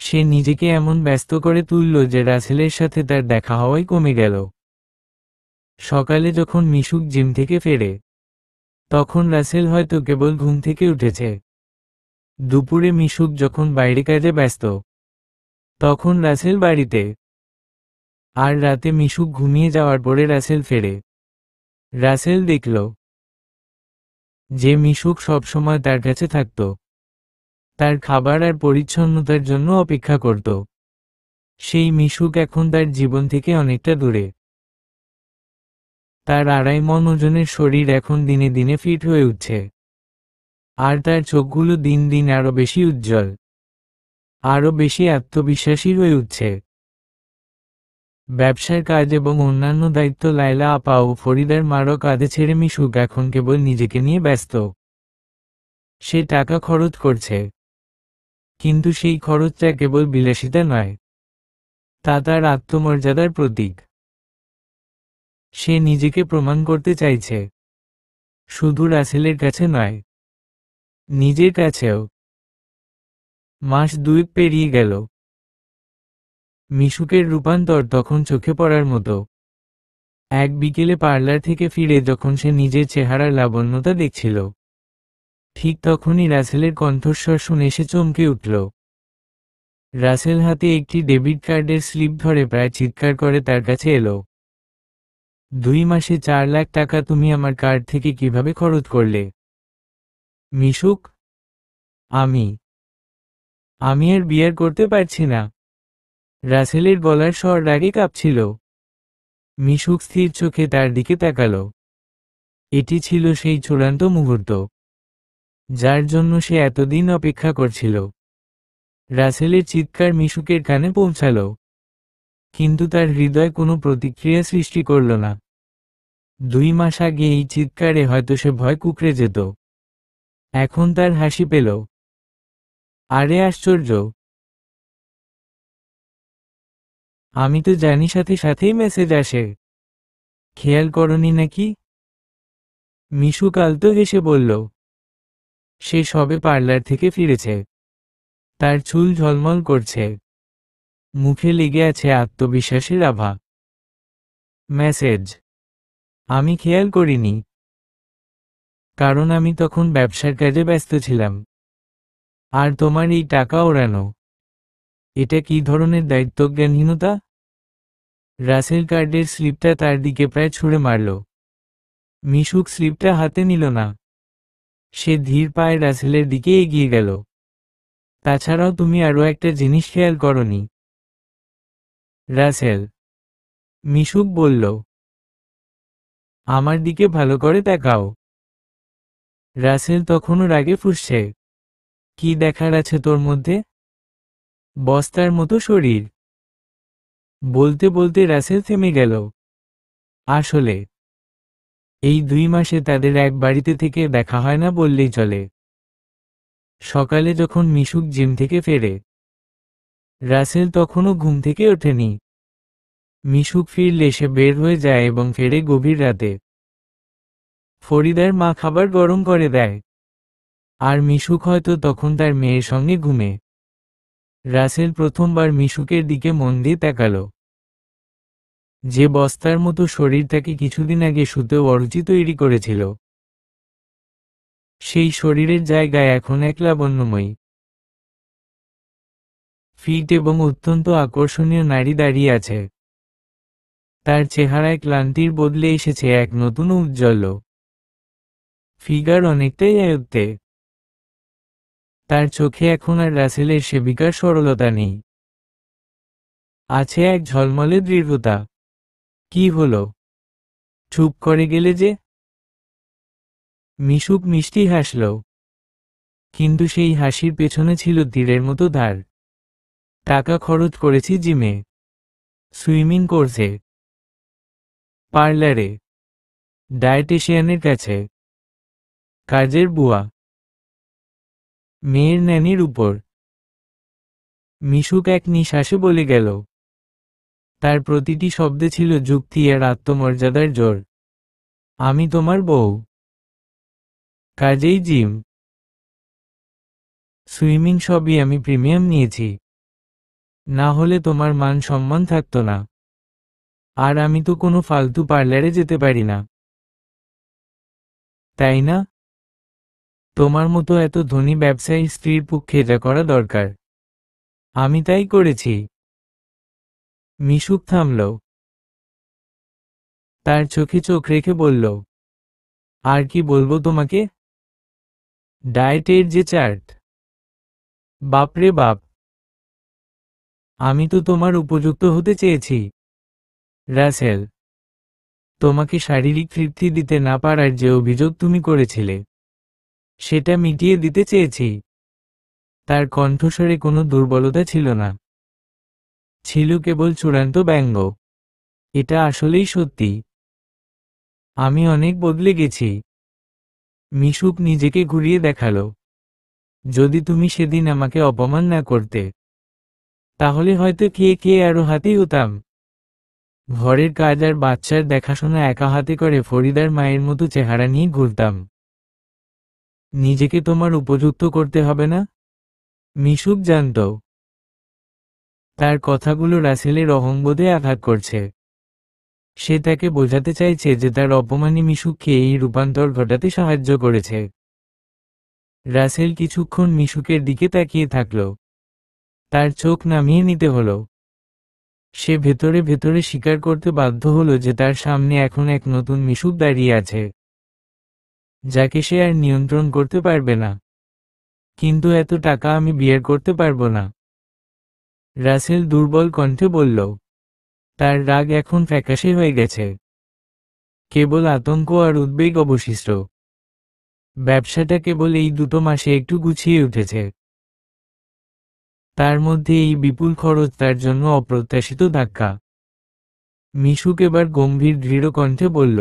সে নিজেকে এমন ব্যস্ত করে তুলল যে রাসেলের সাথে তার দেখা হওয়াই কমে গেল। সকালে যখন মিশুক জিম থেকে ফেরে, তখন রাসেল হয়তো কেবল ঘুম থেকে উঠেছে। দুপুরে মিশুক যখন বাইরে কাজে ব্যস্ত, তখন রাসেল বাড়িতে। আর রাতে মিশুক ঘুমিয়ে যাওয়ার পরে রাসেল ফেরে। রাসেল দেখল যে মিশুক সবসময় তার কাছে থাকত, তার খাবার আর পরিচ্ছন্নতার জন্য অপেক্ষা করত। সেই মিশুক এখন তার জীবন থেকে অনেকটা দূরে। তার 2.5 মণ ওজনের শরীর এখন দিনে দিনে ফিট হয়ে উঠছে, আর তার চোখগুলো দিন দিন আরো বেশি উজ্জ্বল, আরো বেশি আত্মবিশ্বাসী হয়ে উঠছে। ব্যবসার কাজ এবং অন্যান্য দায়িত্ব লায়লা আপা ও ফরিদার মারও কাঁধে ছেড়ে মিশুক এখন কেবল নিজেকে নিয়ে ব্যস্ত। সে টাকা খরচ করছে, কিন্তু সেই খরচটা কেবল বিলাসিতা নয়, তা তার আত্মমর্যাদার প্রতীক। সে নিজেকে প্রমাণ করতে চাইছে, শুধু রাসেলের কাছে নয়, নিজের কাছেও। মাস 2 পেরিয়ে গেল। মিশুকের রূপান্তর তখন চোখে পড়ার মতো। এক বিকেলে পার্লার থেকে ফিরে যখন সে নিজের চেহারার লাবণ্যতা দেখছিল, ঠিক তখনই রাসেলের কণ্ঠস্বর শুনে সে চমকে উঠল। রাসেল হাতে একটি ডেবিট কার্ডের স্লিপ ধরে প্রায় চিৎকার করে তার কাছে এলো। 2 মাসে 4 লাখ টাকা তুমি আমার কার্ড থেকে কিভাবে খরচ করলে? মিশুক, আমি আর বিয়ার করতে পারছি না। রাসেলের গলার স্বর রাগে কাঁপছিল। মিশুক স্থির চোখে তার দিকে তাকালো। এটি ছিল সেই চূড়ান্ত মুহূর্ত, যার জন্য সে এতদিন অপেক্ষা করছিল। রাসেলের চিৎকার মিশুকের কানে পৌঁছালো, কিন্তু তার হৃদয় কোনো প্রতিক্রিয়া সৃষ্টি করল না। 2 মাস আগে এই চিৎকারে হয়তো সে ভয় কুঁকড়ে যেত। এখন তার হাসি পেল। আরে আশ্চর্য! আমি তো জানি সাথে সাথেই মেসেজ আসে। খেয়াল করনি নাকি? মিশুক আলতো হেসে বলল। সে সবে পার্লার থেকে ফিরেছে। তার চুল ঝলমল করছে, মুখে লেগে আছে আত্মবিশ্বাসের আভা। মেসেজ? আমি খেয়াল করিনি, কারণ আমি তখন ব্যবসার কাজে ব্যস্ত ছিলাম। আর তোমার এই টাকা ওড়ানো, এটা কি ধরনের দায়িত্বজ্ঞানহীনতা? রাসেল কার্ডের স্লিপটা তার দিকে প্রায় ছুঁড়ে মারল। মিশুক স্লিপটা হাতে নিল না। সে ধীর পায়ে রাসেলের দিকে এগিয়ে গেল। তাছাড়াও তুমি আরও একটা জিনিস খেয়াল করনি। রাসেল, মিশুক বলল। আমার দিকে ভালো করে তাকাও। রাসেল তখনও রাগে ফুঁসছে। কি দেখার আছে তোর মধ্যে? বস্তার মতো শরীর। বলতে বলতে রাসেল থেমে গেল। আসলে এই 2 মাসে তাদের এক বাড়িতে থেকে দেখা হয় না বললেই চলে। সকালে যখন মিশুক জিম থেকে ফেরে, রাসেল তখনও ঘুম থেকে ওঠেনি। মিশুক ফিরলে সে বের হয়ে যায় এবং ফেরে গভীর রাতে। ফরিদার মা খাবার গরম করে দেয়, আর মিশুক হয়তো তখন তার মেয়ের সঙ্গে ঘুমে। রাসেল প্রথমবার মিশুকের দিকে মন দিয়ে তাকালো। যে বস্তার মতো শরীর তাকে কিছুদিন আগে শুতেও অরুচি তৈরি করেছিল, সেই শরীরের জায়গায় এখন এক লাবণ্যময়ী, ফিট এবং অত্যন্ত আকর্ষণীয় নারী দাঁড়িয়ে আছে। তার চেহারায় ক্লান্তির বদলে এসেছে এক নতুন উজ্জ্বল ফিগার, অনেকটাই আয়ত্তে। তার চোখে এখন আর রাসেলের সেবিকার সরলতা নেই, আছে এক ঝলমলে দৃঢ়তা। কি হলো? চুপ করে গেলে যে? মিশুক মিষ্টি হাসল, কিন্তু সেই হাসির পেছনে ছিল তীরের মতো ধার। টাকা খরচ করেছি জিমে, সুইমিং কোর্সে, পার্লারে, ডায়েটিশিয়ানের কাছে, কাজের বুয়া, মেয়ের ন্যানির উপর। মিশুক এক নিঃশ্বাসে বলে গেল। তার প্রতিটি শব্দে ছিল যুক্তি আর আত্মমর্যাদার জোর। আমি তোমার বউ, কাজেই জিম, সুইমিং সবই আমি প্রিমিয়াম নিয়েছি। না হলে তোমার মান সম্মান থাকতো না। আর আমি তো কোনো ফালতু পার্লারে যেতে পারি না, তাই না? তোমার মতো এত ধনী ব্যবসায়ী স্ত্রীর পক্ষে এটা করা দরকার। আমি তাই করেছি। মিশুক থামল। তার চোখে চোখ রেখে বলল, আর কি বলবো তোমাকে? ডায়েটের যে চার্ট, বাপরে বাপ! আমি তো তোমার উপযুক্ত হতে চেয়েছি, রাসেল। তোমাকে শারীরিক তৃপ্তি দিতে না পারার যে অভিযোগ তুমি করেছিলে, সেটা মিটিয়ে দিতে চেয়েছি। তার কণ্ঠস্বরে কোনো দুর্বলতা ছিল না, ছিল কেবল চূড়ান্ত ব্যঙ্গ। এটা আসলেই সত্যি। আমি অনেক বদলে গেছি। মিশুক নিজেকে ঘুরিয়ে দেখালো। যদি তুমি সেদিন আমাকে অপমান না করতে, তাহলে হয়তো খেয়ে খেয়ে আরো হাতি হতাম। ঘরের কাজ আর বাচ্চার দেখাশোনা একা হাতে করে ফরিদার মায়ের মতো চেহারা নিয়ে ঘুরতাম। নিজেকে তোমার উপযুক্ত করতে হবে না? মিশুক জানত তার কথাগুলো রাসেলের অহংবোধে আঘাত করছে। সে তাকে বোঝাতে চাইছে যে তার অপমানী মিশুককে এই রূপান্তর ঘটাতে সাহায্য করেছে। রাসেল কিছুক্ষণ মিশুকের দিকে তাকিয়ে থাকল। তার চোখ নামিয়ে নিতে হলো। সে ভেতরে ভেতরে স্বীকার করতে বাধ্য হলো যে তার সামনে এখন এক নতুন মিশুক দাঁড়িয়ে আছে, যাকে সে আর নিয়ন্ত্রণ করতে পারবে না। কিন্তু এত টাকা আমি বিয়ার করতে পারবো না, রাসেল দুর্বল কণ্ঠে বলল। তার রাগ এখন ফ্যাকাশে হয়ে গেছে। কেবল আতঙ্ক আর উদ্বেগ অবশিষ্ট। ব্যবসাটা কেবল এই 2 মাসে একটু গুছিয়ে উঠেছে। তার মধ্যে এই বিপুল খরচ তার জন্য অপ্রত্যাশিত ধাক্কা। মিশুক এবার গম্ভীর দৃঢ় কণ্ঠে বলল,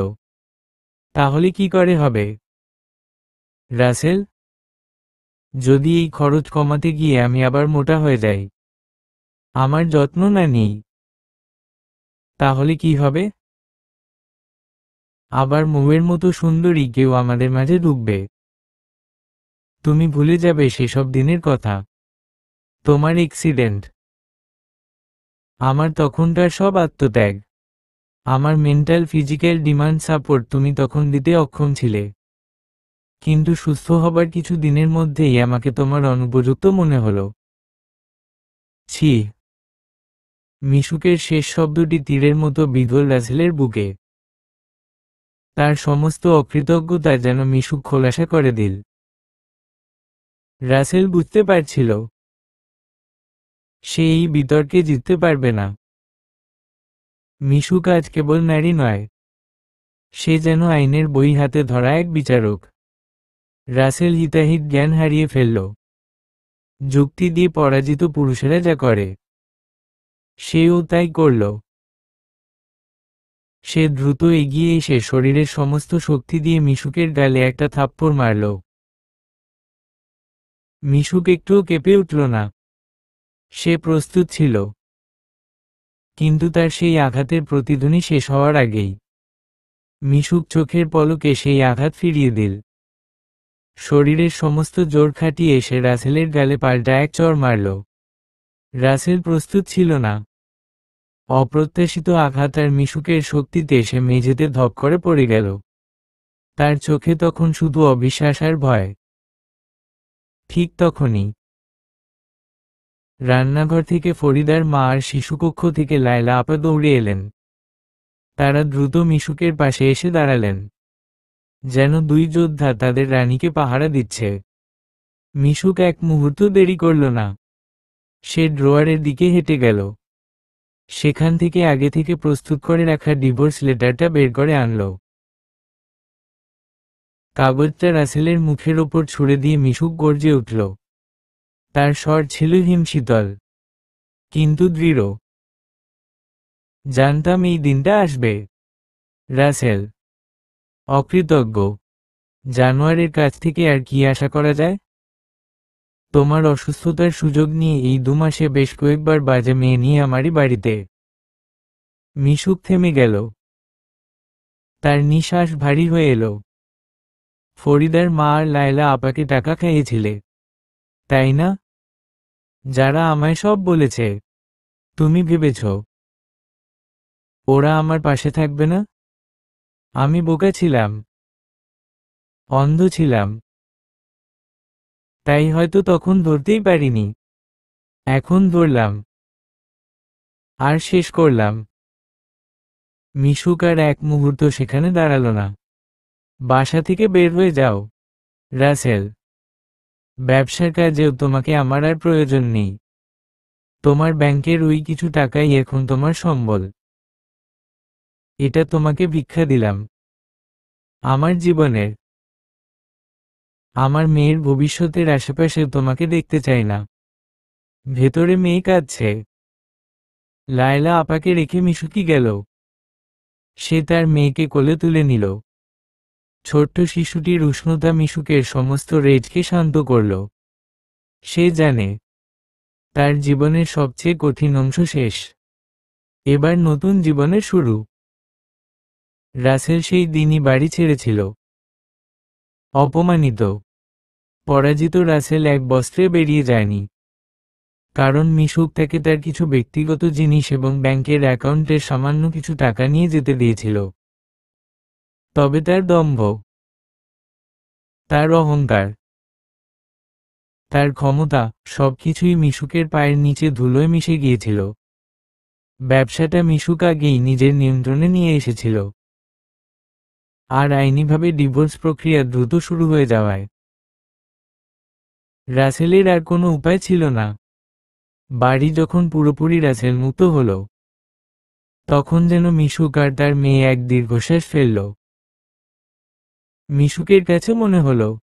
তাহলে কি করে হবে, রাসেল? যদি এই খরচ কমাতে গিয়ে আমি আবার মোটা হয়ে যাই, আমার যত্ন না নিই, তাহলে কি হবে? আবার মৌয়ের মতো সুন্দরী কেউ আমাদের মাঝে ঢুকবে। তুমি ভুলে যাবে সেসব দিনের কথা, তোমার অ্যাক্সিডেন্ট, আমার তখনকার সব আত্মত্যাগ, আমার মেন্টাল ফিজিক্যাল ডিমান্ড সাপোর্ট তুমি তখন দিতে অক্ষম ছিলে। কিন্তু সুস্থ হবার কিছু দিনের মধ্যেই আমাকে তোমার অনুপযুক্ত মনে হলো। ছি! মিশুকের শেষ শব্দটি তীরের মতো বিঁধল রাসেলের বুকে। তার সমস্ত অকৃতজ্ঞতা যেন মিশুক খোলাসা করে দিল। রাসেল বুঝতে পারছিল সে এই বিতর্কে জিততে পারবে না। মিশুক আজ কেবল নারী নয়, সে যেন আইনের বই হাতে ধরা এক বিচারক। রাসেল হিতাহিত জ্ঞান হারিয়ে ফেলল। যুক্তি দিয়ে পরাজিত পুরুষেরা যা করে, সেও তাই করল। সে দ্রুত এগিয়ে এসে শরীরের সমস্ত শক্তি দিয়ে মিশুকের গালে একটা থাপ্পড় মারল। মিশুক একটুও কেঁপে উঠল না। সে প্রস্তুত ছিল। কিন্তু তার সেই আঘাতের প্রতিধ্বনি শেষ হওয়ার আগেই মিশুক চোখের পলকে সেই আঘাত ফিরিয়ে দিল। শরীরের সমস্ত জোর খাটিয়ে সে রাসেলের গালে পাল্টা এক চড় মারল। রাসেল প্রস্তুত ছিল না। অপ্রত্যাশিত আঘাত আর মিশুকের শক্তিতে সে মেঝেতে ধপ করে পড়ে গেল। তার চোখে তখন শুধু অবিশ্বাস আর ভয়। ঠিক তখনই রান্নাঘর থেকে ফরিদার মা আর শিশুকক্ষ থেকে লায়লা আপা দৌড়ে এলেন। তারা দ্রুত মিশুকের পাশে এসে দাঁড়ালেন, যেন 2 যোদ্ধা তাদের রানীকে পাহারা দিচ্ছে। মিশুক এক মুহূর্ত দেরি করল না। সে ড্রয়ারের দিকে হেঁটে গেল। সেখান থেকে আগে থেকে প্রস্তুত করে রাখা ডিভোর্স লেটারটা বের করে আনল। কাগজটা রাসেলের মুখের ওপর ছুঁড়ে দিয়ে মিশুক গর্জে উঠল। তার স্বর ছিল হিমশীতল, কিন্তু দৃঢ়। জানতাম এই দিনটা আসবে, রাসেল। অকৃতজ্ঞ জানোয়ারের কাছ থেকে আর কি আশা করা যায়? তোমার অসুস্থতার সুযোগ নিয়ে এই 2 মাসে বেশ কয়েকবার বাজে মেয়ে নিয়ে আমারই বাড়িতে। মিশুক থেমে গেল। তার নিঃশ্বাস ভারী হয়ে এলো। ফরিদার মা আর লায়লা আপাকে টাকা খাইয়েছিলে, তাই না? যারা আমায় সব বলেছে, তুমি ভেবেছ ওরা আমার পাশে থাকবে না? আমি বোকা ছিলাম, অন্ধ ছিলাম, তাই হয়তো তখন ধরতেই পারিনি। এখন ধরলাম, আর শেষ করলাম। মিশুক আর এক মুহূর্ত সেখানে দাঁড়ালো না। বাসা থেকে বের হয়ে যাও, রাসেল। ব্যবসার কাজেও তোমাকে আমার আর প্রয়োজন নেই। তোমার ব্যাংকের ওই কিছু টাকাই এখন তোমার সম্বল। এটা তোমাকে ভিক্ষা দিলাম। আমার জীবনের, আমার মেয়ের ভবিষ্যতের আশেপাশে তোমাকে দেখতে চাই না। ভেতরে মেয়ে কাঁদছে। লায়লা আপাকে রেখে মিশুকি গেল। সে তার মেয়েকে কোলে তুলে নিল। ছোট্ট শিশুটির উষ্ণতা মিশুকের সমস্ত রেজকে শান্ত করল। সে জানে তার জীবনের সবচেয়ে কঠিন অংশ শেষ। এবার নতুন জীবনের শুরু। রাসেল সেই দিনই বাড়ি ছেড়েছিল। অপমানিত, পরাজিত রাসেল এক বস্ত্রে বেরিয়ে যায়নি। কারণ মিশুক তাকে তার কিছু ব্যক্তিগত জিনিস এবং ব্যাংকের অ্যাকাউন্টের সামান্য কিছু টাকা নিয়ে যেতে দিয়েছিল। তবে তার দম্ভ, তার অহংকার, তার ক্ষমতা, সবকিছুই মিশুকের পায়ের নিচে ধুলোয় মিশে গিয়েছিল। ব্যবসাটা মিশুক আগেই নিজের নিয়ন্ত্রণে নিয়ে এসেছিল। আর আইনিভাবে ডিভোর্স প্রক্রিয়া দ্রুত শুরু হয়ে যাওয়ায় রাসেলের আর কোনো উপায় ছিল না। বাড়ি যখন পুরোপুরি রাসেল মুক্ত হল, তখন যেন মিশুক আর তার মেয়ে এক দীর্ঘশ্বাস ফেলল। মিশুকের কাছে মনে হলো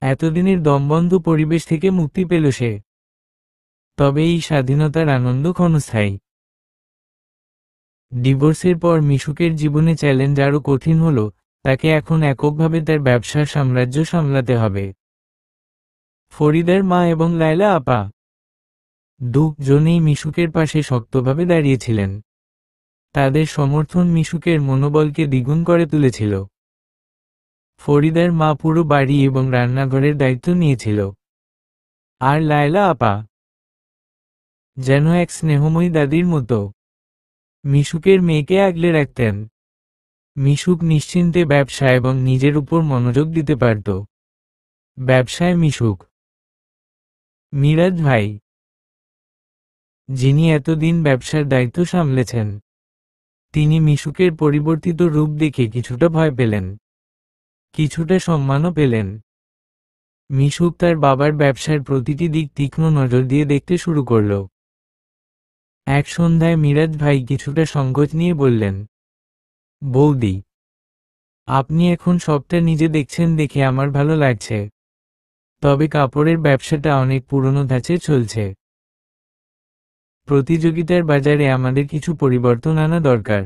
এতদিনের দমবন্ধ পরিবেশ থেকে মুক্তি পেল সে। তবে এই স্বাধীনতার আনন্দ ক্ষণস্থায়ী। ডিভোর্সের পর মিশুকের জীবনে চ্যালেঞ্জ আরও কঠিন হল। তাকে এখন এককভাবে তার ব্যবসার সাম্রাজ্য সামলাতে হবে। ফরিদার মা এবং লায়লা আপা দুজনেই মিশুকের পাশে শক্তভাবে দাঁড়িয়েছিলেন। তাদের সমর্থন মিশুকের মনোবলকে দ্বিগুণ করে তুলেছিল। ফরিদার মা পুরো বাড়ি এবং রান্নাঘরের দায়িত্ব নিয়েছিল। আর লায়লা আপা যেন এক স্নেহময়ী দাদির মতো মিশুকের মেয়েকে আগলে রাখতেন। মিশুক নিশ্চিন্তে ব্যবসা এবং নিজের উপর মনোযোগ দিতে পারত। ব্যবসায় মিশুক, মিরাজ ভাই, যিনি এতদিন ব্যবসার দায়িত্ব সামলেছেন, তিনি মিশুকের পরিবর্তিত রূপ দেখে কিছুটা ভয় পেলেন, কিছুটা সম্মানও পেলেন। মিশুক তার বাবার ব্যবসার প্রতিটি দিক তীক্ষ্ণ নজর দিয়ে দেখতে শুরু করল। এক সন্ধ্যায় মিরাজ ভাই কিছুটা সংকোচ নিয়ে বললেন, বৌদি, আপনি এখন সবটা নিজে দেখছেন দেখে আমার ভালো লাগছে। তবে কাপড়ের ব্যবসাটা অনেক পুরনো ধাঁচে চলছে। প্রতিযোগিতার বাজারে আমাদের কিছু পরিবর্তন আনা দরকার।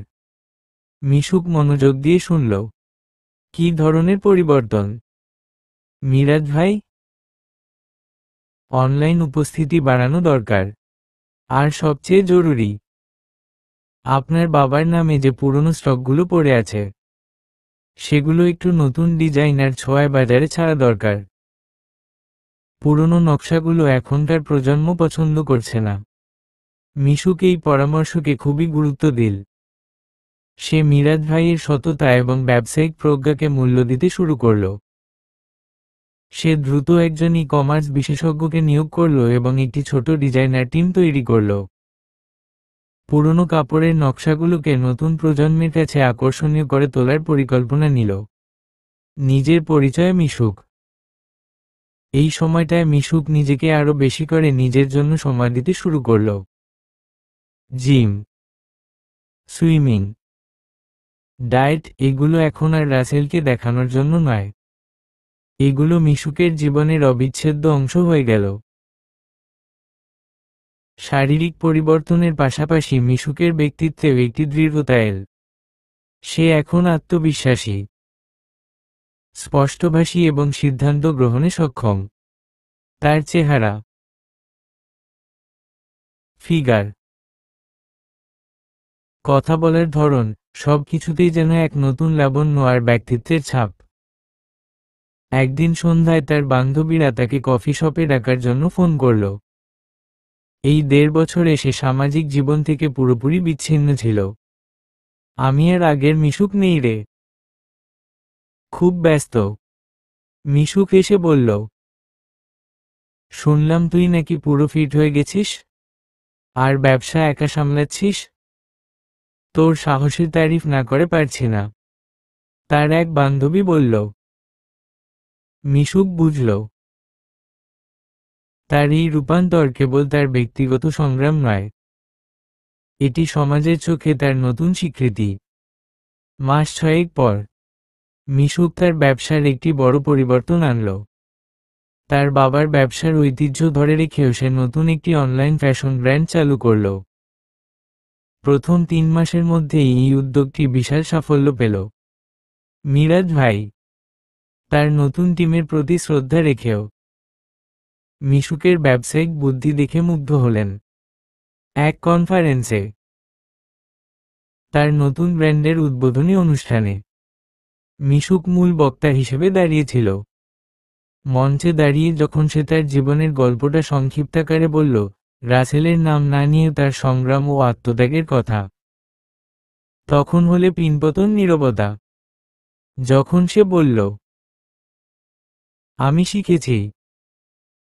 মিশুক মনোযোগ দিয়ে শুনল। কী ধরনের পরিবর্তন? মিরাজ ভাই, অনলাইন উপস্থিতি বাড়ানো দরকার। আর সবচেয়ে জরুরি, আপনার বাবার নামে যে পুরনো স্টকগুলো পড়ে আছে, সেগুলো একটু নতুন ডিজাইনার ছোঁয়ায় বাজারে ছাড়া দরকার। পুরনো নকশাগুলো এখনকার প্রজন্ম পছন্দ করছে না। মিশুক এই পরামর্শকে খুবই গুরুত্ব দিল। সে মিরাজ ভাইয়ের সততা এবং ব্যবসায়িক প্রজ্ঞাকে মূল্য দিতে শুরু করল। সে দ্রুত একজন ই-কমার্স বিশেষজ্ঞকে নিয়োগ করল এবং একটি ছোট ডিজাইনার টিম তৈরি করল। পুরনো কাপড়ের নকশাগুলোকে নতুন প্রজন্মের কাছে আকর্ষণীয় করে তোলার পরিকল্পনা নিল। নিজের পরিচয় মিশুক। এই সময়টায় মিশুক নিজেকে আরও বেশি করে নিজের জন্য সময় দিতে শুরু করল। জিম, সুইমিং, ডায়েট, এগুলো এখন আর রাসেলকে দেখানোর জন্য নয়। এগুলো মিশুকের জীবনের অবিচ্ছেদ্য অংশ হয়ে গেল। শারীরিক পরিবর্তনের পাশাপাশি মিশুকের ব্যক্তিত্বেও একটি দৃঢ়তা এল। সে এখন আত্মবিশ্বাসী, স্পষ্টভাষী এবং সিদ্ধান্ত গ্রহণে সক্ষম। তার চেহারা, ফিগার, কথা বলার ধরন, সবকিছুতেই যেন এক নতুন লাবণ্য আর ব্যক্তিত্বের ছাপ। একদিন সন্ধ্যায় তার বান্ধবীরা তাকে কফি শপে ডাকার জন্য ফোন করল। এই ১.৫ বছরে সে সামাজিক জীবন থেকে পুরোপুরি বিচ্ছিন্ন ছিল। আমি আর আগের মিশুক নেই রে। খুব ব্যস্ত। মিশুক এসে বলল, শুনলাম তুই নাকি পুরো ফিট হয়ে গেছিস আর ব্যবসা একা সামলাচ্ছিস। তোর সাহসের তারিফ না করে পারছি না, তার এক বান্ধবী বলল। মিশুক বুঝল, তার এই রূপান্তর কেবল তার ব্যক্তিগত সংগ্রাম নয়, এটি সমাজের চোখে তার নতুন স্বীকৃতি। মাস ৬ পর মিশুক তার ব্যবসার একটি বড় পরিবর্তন আনল। তার বাবার ব্যবসার ঐতিহ্য ধরে রেখেও সে নতুন একটি অনলাইন ফ্যাশন ব্র্যান্ড চালু করল। প্রথম ৩ মাসের মধ্যেই এই উদ্যোগটি বিশাল সাফল্য পেল। মিরাজ ভাই তার নতুন টিমের প্রতি শ্রদ্ধা রেখেও মিশুকের ব্যবসায়িক বুদ্ধি দেখে মুগ্ধ হলেন। এক কনফারেন্সে তার নতুন ব্র্যান্ডের উদ্বোধনী অনুষ্ঠানে মিশুক মূল বক্তা হিসেবে দাঁড়িয়েছিল। মঞ্চে দাঁড়িয়ে যখন সে তার জীবনের গল্পটা সংক্ষিপ্তাকারে বলল, রাসেলের নাম না নিয়ে তার সংগ্রাম ও আত্মত্যাগের কথা, তখন হলে পিনপতন নীরবতা। যখন সে বলল, আমি শিখেছি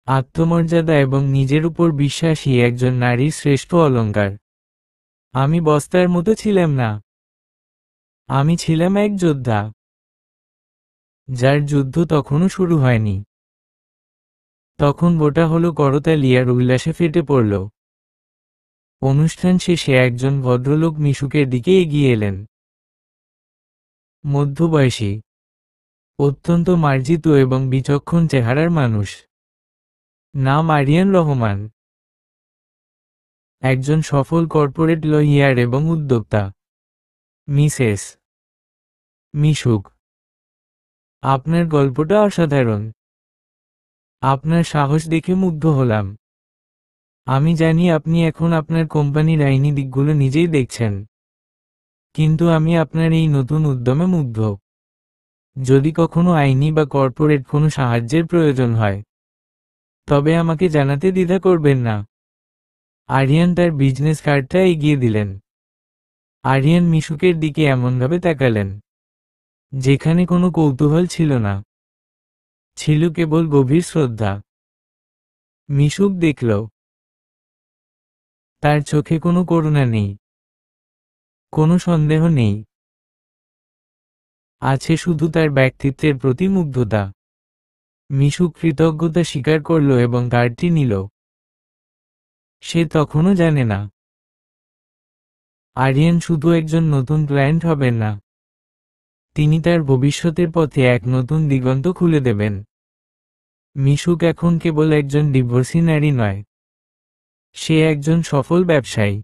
আত্মমর্যাদা এবং নিজের উপর বিশ্বাসই একজন নারীর শ্রেষ্ঠ অলংকার। আমি বস্তার মতো ছিলাম না, আমি ছিলাম এক যোদ্ধা, যার যুদ্ধ তখনও শুরু হয়নি। তখন গোটা হলো করতালি আর উল্লাসে ফেটে পড়ল। অনুষ্ঠান শেষে একজন ভদ্রলোক মিশুকের দিকে এগিয়ে এলেন। মধ্যবয়সী, অত্যন্ত মার্জিত এবং বিচক্ষণ চেহারার মানুষ। নাম আরিয়ান রহমান। একজন সফল কর্পোরেট লয়ার এবং উদ্যোক্তা। মিসেস মিশুক, আপনার গল্পটা অসাধারণ। আপনার সাহস দেখে মুগ্ধ হলাম। আমি জানি আপনি এখন আপনার কোম্পানির আইনি দিকগুলো নিজেই দেখছেন, কিন্তু আমি আপনার এই নতুন উদ্যমে মুগ্ধ। যদি কখনো আইনি বা কর্পোরেট কোনো সাহায্যের প্রয়োজন হয়, তবে আমাকে জানাতে দ্বিধা করবেন না। আরিয়ান তার বিজনেস কার্ডটা এগিয়ে দিলেন। আরিয়ান মিশুকের দিকে এমনভাবে তাকালেন, যেখানে কোনো কৌতূহল ছিল না, ছিল কেবল গভীর শ্রদ্ধা। মিশুক দেখল, তার চোখে কোনো করুণা নেই, কোনো সন্দেহ নেই, আছে শুধু তার ব্যক্তিত্বের প্রতি মুগ্ধতা। মিশুক কৃতজ্ঞতা স্বীকার করল এবং কার্ডটি নিল। সে তখনও জানে না, আরিয়ান শুধু একজন নতুন ক্লায়েন্ট হবেন না, তিনি তার ভবিষ্যতের পথে এক নতুন দিগন্ত খুলে দেবেন। মিশুক এখন কেবল একজন ডিভোর্সি নারী নয়, সে একজন সফল ব্যবসায়ী,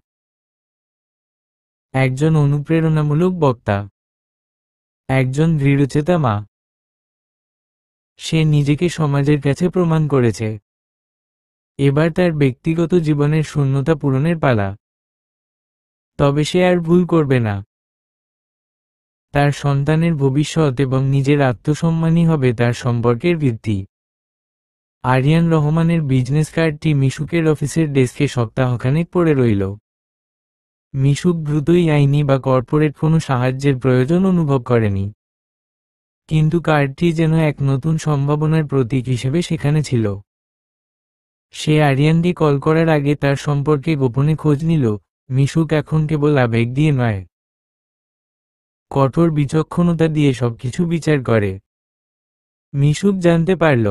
একজন অনুপ্রেরণামূলক বক্তা, একজন দৃঢ়চেতা মা। সে নিজেকে সমাজের কাছে প্রমাণ করেছে। এবার তার ব্যক্তিগত জীবনের শূন্যতা পূরণের পালা। তবে সে আর ভুল করবে না। তার সন্তানের ভবিষ্যৎ এবং নিজের আত্মসম্মানই হবে তার সম্পর্কের ভিত্তি। আরিয়ান রহমানের বিজনেস কার্ডটি মিশুকের অফিসের ডেস্কে সপ্তাহখানেক পড়ে রইল। মিশুক দ্রুতই আইনি বা কর্পোরেট কোনো সাহায্যের প্রয়োজন অনুভব করেনি, কিন্তু কার্ডটি যেন এক নতুন সম্ভাবনার প্রতীক হিসেবে সেখানে ছিল। সে আরিয়ানকে কল করার আগে তার সম্পর্কে গোপনে খোঁজ নিল। মিশুক এখন কেবল আবেগ দিয়ে নয়, কঠোর বিচক্ষণতা দিয়ে সবকিছু বিচার করে। মিশুক জানতে পারল,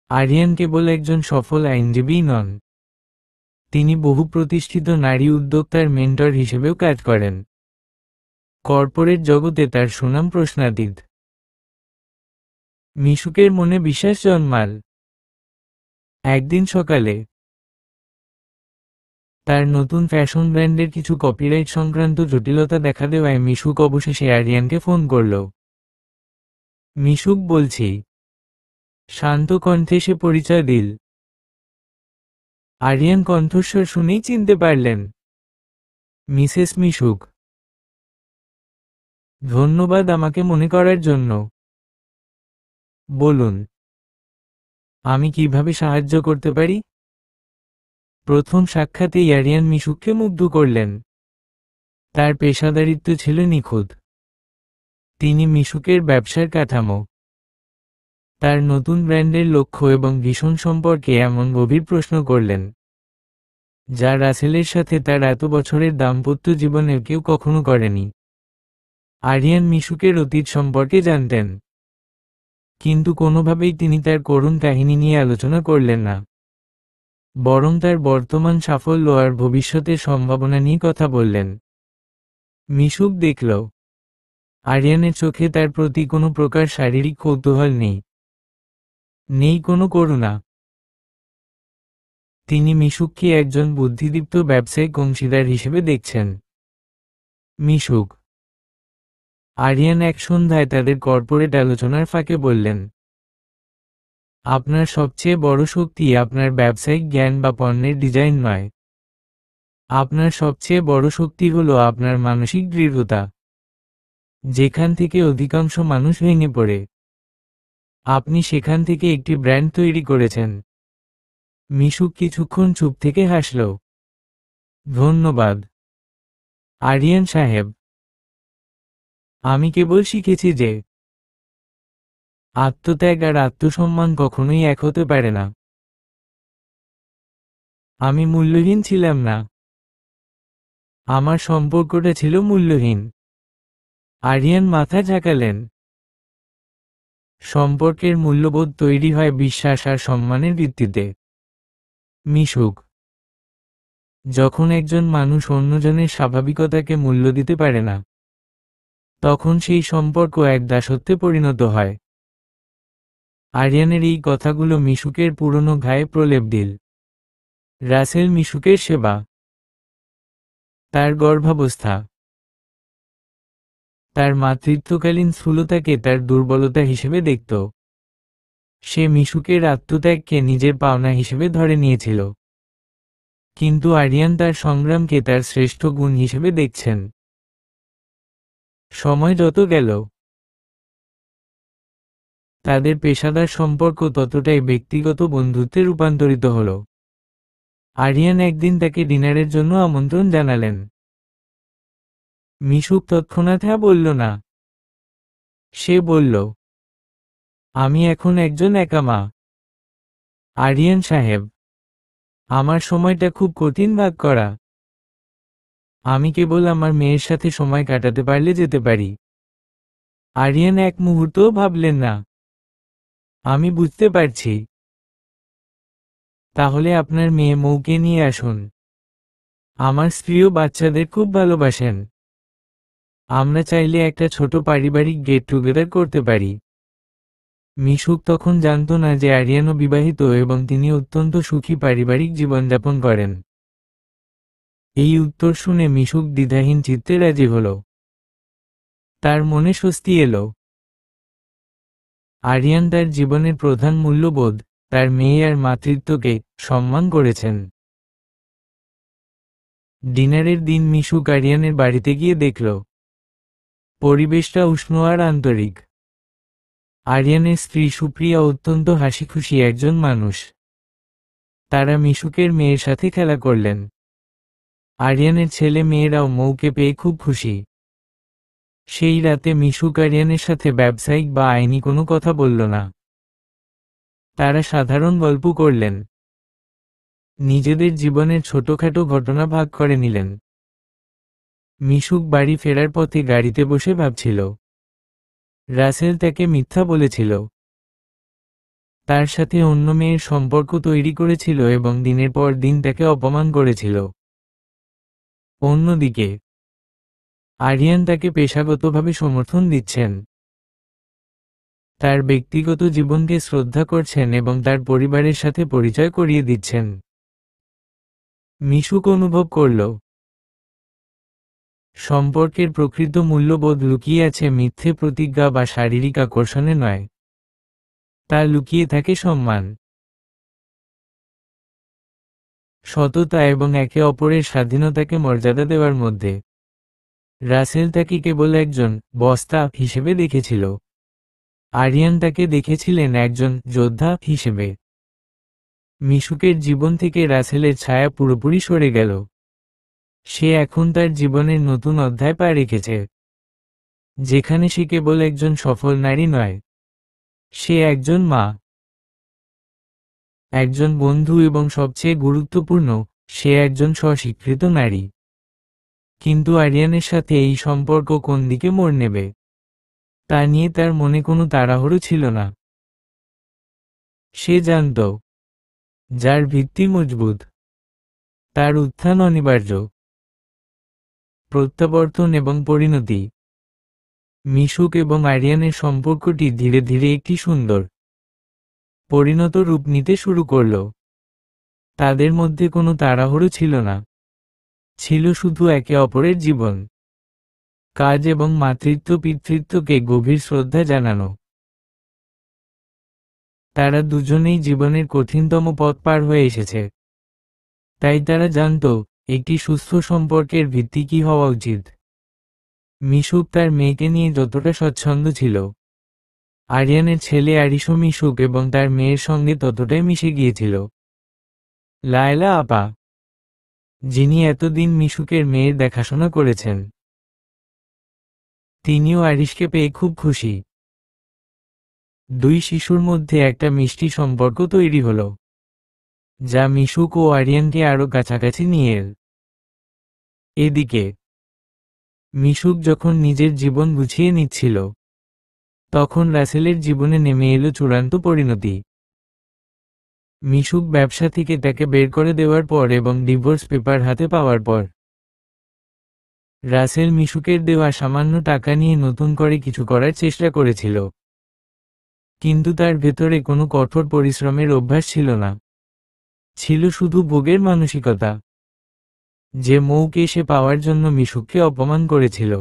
আরিয়ান কেবল একজন সফল আইনজীবী নন, তিনি বহু প্রতিষ্ঠিত নারী উদ্যোক্তার মেন্টর হিসেবেও কাজ করেন। কর্পোরেট জগতে তার সুনাম প্রশ্নাতীত। মিশুকের মনে বিশ্বাস জন্মাল। একদিন সকালে তার নতুন ফ্যাশন ব্র্যান্ডের কিছু কপিরাইট সংক্রান্ত জটিলতা দেখা দেওয়ায় মিশুক অবশেষে আরিয়ানকে ফোন করল। মিশুক বলছি, শান্ত কণ্ঠে সে পরিচয় দিল। আরিয়ান কণ্ঠস্বর শুনেই চিনতে পারলেন, মিসেস মিশুক। ধন্যবাদ আমাকে মনে করার জন্য। বলুন, আমি কিভাবে সাহায্য করতে পারি? প্রথম সাক্ষাতেই আরিয়ান মিশুককে মুগ্ধ করলেন। তার পেশাদারিত্ব ছিল নিখুঁত। তিনি মিশুকের ব্যবসার কাঠামো, তার নতুন ব্র্যান্ডের লক্ষ্য এবং ভীষণ সম্পর্কে এমন গভীর প্রশ্ন করলেন, যা রাসেলের সাথে তার এত বছরের দাম্পত্য জীবনে কেউ কখনো করেনি। আরিয়ান মিশুকের অতীত সম্পর্কে জানতেন, কিন্তু কোনোভাবেই তিনি তার করুণ কাহিনী নিয়ে আলোচনা করলেন না, বরং তার বর্তমান সাফল্য আর ভবিষ্যতের সম্ভাবনা নিয়ে কথা বললেন। মিশুক দেখল, আরিয়ানের চোখে তার প্রতি কোনো প্রকার শারীরিক কৌতূহল নেই, নেই কোনো করুণা। তিনি মিশুককে একজন বুদ্ধিদীপ্ত ব্যবসায়িক অংশীদার হিসেবে দেখছেন। মিশুক। আরিয়ান এক সন্ধ্যায় তাদের কর্পোরেট আলোচনার ফাঁকে বললেন, আপনার সবচেয়ে বড় শক্তি আপনার ব্যবসায়িক জ্ঞান বা পণ্যের ডিজাইন নয়। আপনার সবচেয়ে বড় শক্তি হলো আপনার মানসিক দৃঢ়তা, যেখান থেকে অধিকাংশ মানুষ ভেঙে পড়ে। আপনি সেখান থেকে একটি ব্র্যান্ড তৈরি করেছেন। মিশুক কিছুক্ষণ চুপ থেকে হাসল। ধন্যবাদ, আরিয়ান সাহেব। আমি কেবল শিখেছি যে আত্মত্যাগ আর আত্মসম্মান কখনোই এক হতে পারে না। আমি মূল্যহীন ছিলাম না, আমার সম্পর্কটা ছিল মূল্যহীন। আরিয়ান মাথা ঝাঁকালেন। সম্পর্কের মূল্যবোধ তৈরি হয় বিশ্বাস আর সম্মানের ভিত্তিতে। মিশুক। যখন একজন মানুষ অন্যজনের স্বাভাবিকতাকে মূল্য দিতে পারে না, তখন সেই সম্পর্ক এক দাসত্বে পরিণত হয়। আরিয়ানের এই কথাগুলো মিশুকের পুরনো ঘায়ে প্রলেপ দিল। রাসেল মিশুকের সেবা, তার গর্ভাবস্থা, তার মাতৃত্বকালীন স্থূলতাকে তার দুর্বলতা হিসেবে দেখত। সে মিশুকের আত্মত্যাগকে নিজের পাওনা হিসেবে ধরে নিয়েছিল, কিন্তু আরিয়ান তার সংগ্রামকে তার শ্রেষ্ঠ গুণ হিসেবে দেখছেন। সময় যত গেল, তাদের পেশাদার সম্পর্ক ততটাই ব্যক্তিগত বন্ধুত্বে রূপান্তরিত হল। আরিয়ান একদিন তাকে ডিনারের জন্য আমন্ত্রণ জানালেন। মিশুক তৎক্ষণাৎ হ্যাঁ বলল না। সে বলল, আমি এখন একজন একা মা। আরিয়ান সাহেব, আমার সময়টা খুব কঠিন ভাগ করা। আমি কেবল আমার মেয়ের সাথে সময় কাটাতে পারলে যেতে পারি। আরিয়ান এক মুহূর্তও ভাবলেন না। আমি বুঝতে পারছি। তাহলে আপনার মেয়ে মৌকে নিয়ে আসুন। আমার স্ত্রীও বাচ্চাদের খুব ভালোবাসেন। আমরা চাইলে একটা ছোট পারিবারিক গেট টুগেদার করতে পারি। মিশুক তখন জানত না যে আরিয়ানও বিবাহিত এবং তিনি অত্যন্ত সুখী পারিবারিক জীবনযাপন করেন। এই উত্তর শুনে মিশুক দ্বিধাহীন চিত্তে রাজি হল। তার মনে স্বস্তি এলো। আরিয়ান তার জীবনের প্রধান মূল্যবোধ, তার মেয়ে আর মাতৃত্বকে সম্মান করেছেন। ডিনারের দিন মিশুক আরিয়ানের বাড়িতে গিয়ে দেখল, পরিবেশটা উষ্ণ আর আন্তরিক। আরিয়ানের স্ত্রী সুপ্রিয়া অত্যন্ত হাসিখুশি একজন মানুষ। তারা মিশুকের মেয়ের সাথে খেলা করলেন। আরিয়ানের ছেলে মেয়েরাও মৌকে পেয়ে খুব খুশি। সেই রাতে মিশুক আরিয়ানের সাথে ব্যবসায়িক বা আইনি কোনো কথা বলল না। তারা সাধারণ গল্প করলেন, নিজেদের জীবনের ছোটখাটো ঘটনা ভাগ করে নিলেন। মিশুক বাড়ি ফেরার পথে গাড়িতে বসে ভাবছিল, রাসেল তাকে মিথ্যা বলেছিল, তার সাথে অন্য মেয়ের সম্পর্ক তৈরি করেছিল এবং দিনের পর দিন তাকে অপমান করেছিল। অন্যদিকে আরিয়ান তাকে পেশাগতভাবে সমর্থন দিচ্ছেন, তার ব্যক্তিগত জীবনকে শ্রদ্ধা করছেন এবং তার পরিবারের সাথে পরিচয় করিয়ে দিচ্ছেন। মিশুক অনুভব করল, সম্পর্কের প্রকৃত মূল্যবোধ লুকিয়ে আছে মিথ্যে প্রতিজ্ঞা বা শারীরিক আকর্ষণে নয়। তা লুকিয়ে থাকে সম্মান, সততা এবং একে অপরের স্বাধীনতাকে মর্যাদা দেওয়ার মধ্যে। রাসেল তাকে কেবল একজন বস্তা হিসেবে দেখেছিল। আরিয়ান তাকে দেখেছিলেন একজন যোদ্ধা হিসেবে। মিশুকের জীবন থেকে রাসেলের ছায়া পুরোপুরি সরে গেল। সে এখন তার জীবনের নতুন অধ্যায় পা রেখেছে, যেখানে সে কেবল একজন সফল নারী নয়, সে একজন মা, একজন বন্ধু এবং সবচেয়ে গুরুত্বপূর্ণ, সে একজন স্বস্বীকৃত নারী। কিন্তু আরিয়ানের সাথে এই সম্পর্ক কোন দিকে মোড় নেবে তা নিয়ে তার মনে কোনো তাড়াহুড়ো ছিল না। সে জানত, যার ভিত্তি মজবুত, তার উত্থান অনিবার্য। প্রত্যাবর্তন এবং পরিণতি। মিশুক এবং আরিয়ানের সম্পর্কটি ধীরে ধীরে একটি সুন্দর, পরিণত রূপ নিতে শুরু করল। তাদের মধ্যে কোনো তাড়াহুড়ো ছিল না, ছিল শুধু একে অপরের জীবন, কাজ এবং মাতৃত্ব পিতৃত্বকে গভীর শ্রদ্ধা জানানো। তারা দুজনেই জীবনের কঠিনতম পথ পার হয়ে এসেছে, তাই তারা জানত একটি সুস্থ সম্পর্কের ভিত্তি কী হওয়া উচিত। মিশুক তার মেয়েকে নিয়ে যতটা স্বচ্ছন্দ ছিল, আরিয়ানের ছেলে আরিশও মিশুক এবং তার মেয়ের সঙ্গে ততটাই মিশে গিয়েছিল। লায়লা আপা, যিনি এতদিন মিশুকের মেয়ের দেখাশোনা করেছেন, তিনিও আরিশকে পেয়ে খুব খুশি। দুই শিশুর মধ্যে একটা মিষ্টি সম্পর্ক তৈরি হলো, যা মিশুক ও আরিয়ানকে আরও কাছাকাছি নিয়ে এল। এদিকে মিশুক যখন নিজের জীবন গুছিয়ে নিচ্ছিল, তখন রাসেলের জীবনে নেমে এলো চূড়ান্ত পরিণতি। মিশুক ব্যবসা থেকে তাকে বের করে দেওয়ার পর এবং ডিভোর্স পেপার হাতে পাওয়ার পর, রাসেল মিশুকের দেওয়া সামান্য টাকা নিয়ে নতুন করে কিছু করার চেষ্টা করেছিল। কিন্তু তার ভেতরে কোনো কঠোর পরিশ্রমের অভ্যাস ছিল না, ছিল শুধু ভোগের মানসিকতা। যে মৌকে সে পাওয়ার জন্য মিশুককে অপমান করেছিল,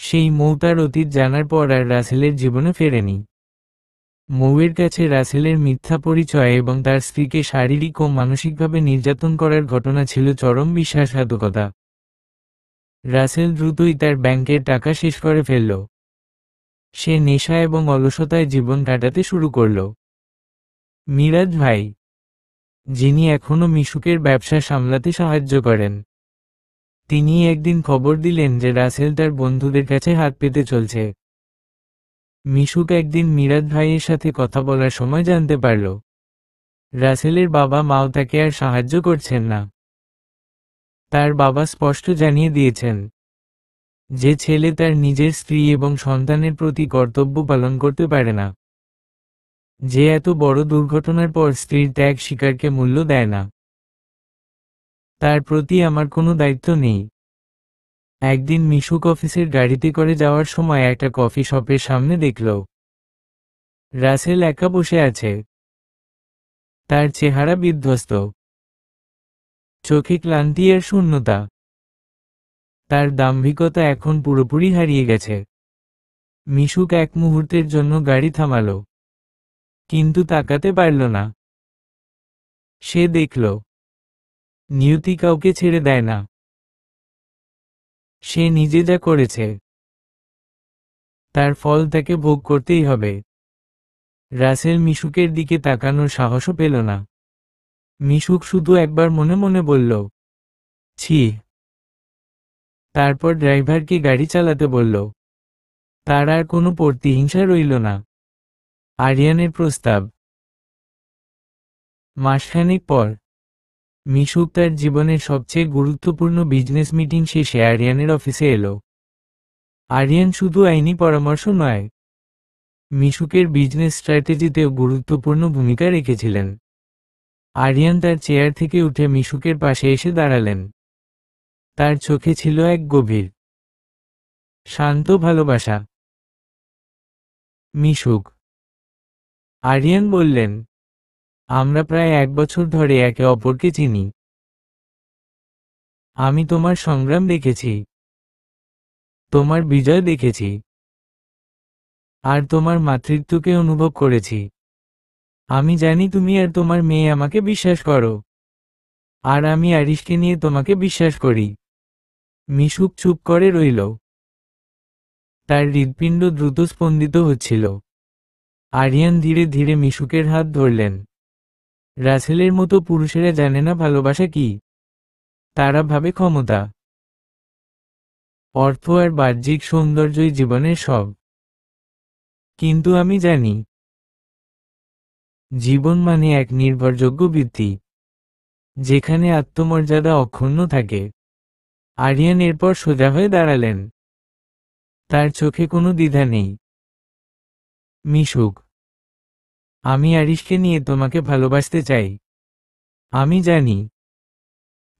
সেই মৌ তার অতীত জানার পর আর রাসেলের জীবনে ফেরেনি। মৌয়ের কাছে রাসেলের মিথ্যা পরিচয় এবং তার স্ত্রীকে শারীরিক ও মানসিকভাবে নির্যাতন করার ঘটনা ছিল চরম বিশ্বাসঘাতকতা। রাসেল দ্রুতই তার ব্যাংকের টাকা শেষ করে ফেলল। সে নেশা এবং অলসতায় জীবন কাটাতে শুরু করল। মিরাজ ভাই, যিনি এখনও মিশুকের ব্যবসা সামলাতে সাহায্য করেন, তিনি একদিন খবর দিলেন যে রাসেল তার বন্ধুদের কাছে হাত পেতে চলছে। মিশুক একদিন মিরাজ ভাইয়ের সাথে কথা বলার সময় জানতে পারল, রাসেলের বাবা মাও তাকে আর সাহায্য করছেন না। তার বাবা স্পষ্ট জানিয়ে দিয়েছেন, যে ছেলে তার নিজের স্ত্রী এবং সন্তানের প্রতি কর্তব্য পালন করতে পারে না, যে এত বড় দুর্ঘটনার পর স্ত্রীর ত্যাগ স্বীকারকে মূল্য দেয় না, তার প্রতি আমার কোনো দায়িত্ব নেই। একদিন মিশুক অফিসের গাড়িতে করে যাওয়ার সময় একটা কফি শপের সামনে দেখল রাসেল একা বসে আছে। তার চেহারা বিধ্বস্ত, চোখে ক্লান্তি আর শূন্যতা। তার দাম্ভিকতা এখন পুরোপুরি হারিয়ে গেছে। মিশুক এক মুহূর্তের জন্য গাড়ি থামাল, কিন্তু তাকাতে পারল না। সে দেখল, নিয়তি কাউকে ছেড়ে দেয় না। সে নিজে যা করেছে, তার ফল তাকে ভোগ করতেই হবে। রাসেল মিশুকের দিকে তাকানোর সাহসও পেল না। মিশুক শুধু একবার মনে মনে বলল, ছি। তারপর ড্রাইভারকে গাড়ি চালাতে বলল। তার আর কোনো প্রতিহিংসা রইল না। আরিয়ানের প্রস্তাব। মাসখানেক পর মিশুক তার জীবনের সবচেয়ে গুরুত্বপূর্ণ বিজনেস মিটিং শেষে আরিয়ানের অফিসে এলো। আরিয়ান শুধু আইনি পরামর্শ নয়, মিশুকের বিজনেস স্ট্র্যাটেজিতেও গুরুত্বপূর্ণ ভূমিকা রেখেছিলেন। আরিয়ান তার চেয়ার থেকে উঠে মিশুকের পাশে এসে দাঁড়ালেন। তার চোখে ছিল এক গভীর, শান্ত ভালোবাসা। মিশুক, আরিয়ান বললেন, আমরা প্রায় 1 বছর ধরে একে অপরকে চিনি। আমি তোমার সংগ্রাম দেখেছি, তোমার বিজয় দেখেছি, আর তোমার মাতৃত্বকে অনুভব করেছি। আমি জানি তুমি আর তোমার মেয়ে আমাকে বিশ্বাস করো, আর আমি আরিশকে নিয়ে তোমাকে বিশ্বাস করি। মিশুক চুপ করে রইল। তার হৃৎপিণ্ড দ্রুত স্পন্দিত হচ্ছিল। আরিয়ান ধীরে ধীরে মিশুকের হাত ধরলেন। রাসেলের মতো পুরুষেরা জানে না ভালোবাসা কি। তারা ভাবে ক্ষমতা, অর্থ আর বাহ্যিক সৌন্দর্যই জীবনের সব। কিন্তু আমি জানি, জীবন মানে এক নির্ভরযোগ্য বৃত্তি, যেখানে আত্মমর্যাদা অক্ষুণ্ণ থাকে। আরিয়ান এরপর সোজা হয়ে দাঁড়ালেন। তার চোখে কোনো দ্বিধা নেই। মিশুক, আমি আরিশকে নিয়ে তোমাকে ভালোবাসতে চাই। আমি জানি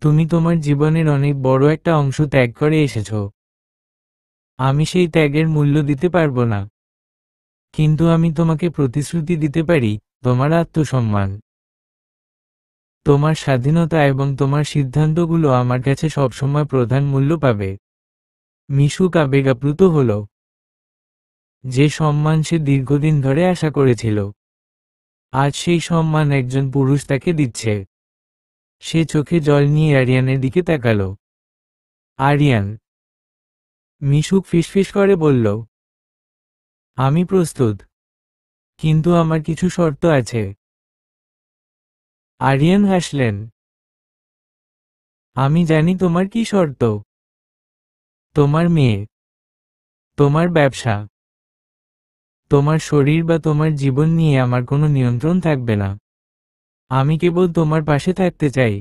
তুমি তোমার জীবনের অনেক বড় একটা অংশ ত্যাগ করে এসেছ। আমি সেই ত্যাগের মূল্য দিতে পারবো না, কিন্তু আমি তোমাকে প্রতিশ্রুতি দিতে পারি, তোমার আত্মসম্মান, তোমার স্বাধীনতা এবং তোমার সিদ্ধান্তগুলো আমার কাছে সবসময় প্রধান মূল্য পাবে। মিশুক আবেগাপ্লুত হল। যে সম্মান সে দীর্ঘদিন ধরে আশা করেছিল, আজ সেই সম্মান একজন পুরুষ তাকে দিচ্ছে। সে চোখে জল নিয়ে আরিয়ানের দিকে তাকাল। আরিয়ান, মিশুক ফিসফিস করে বলল, আমি প্রস্তুত, কিন্তু আমার কিছু শর্ত আছে। আরিয়ান হাসলেন। আমি জানি তোমার কি শর্ত। তোমার মেয়ে, তোমার ব্যবসা, তোমার শরীর বা তোমার জীবন নিয়ে আমার কোনো নিয়ন্ত্রণ থাকবে না। আমি কেবল তোমার পাশে থাকতে চাই,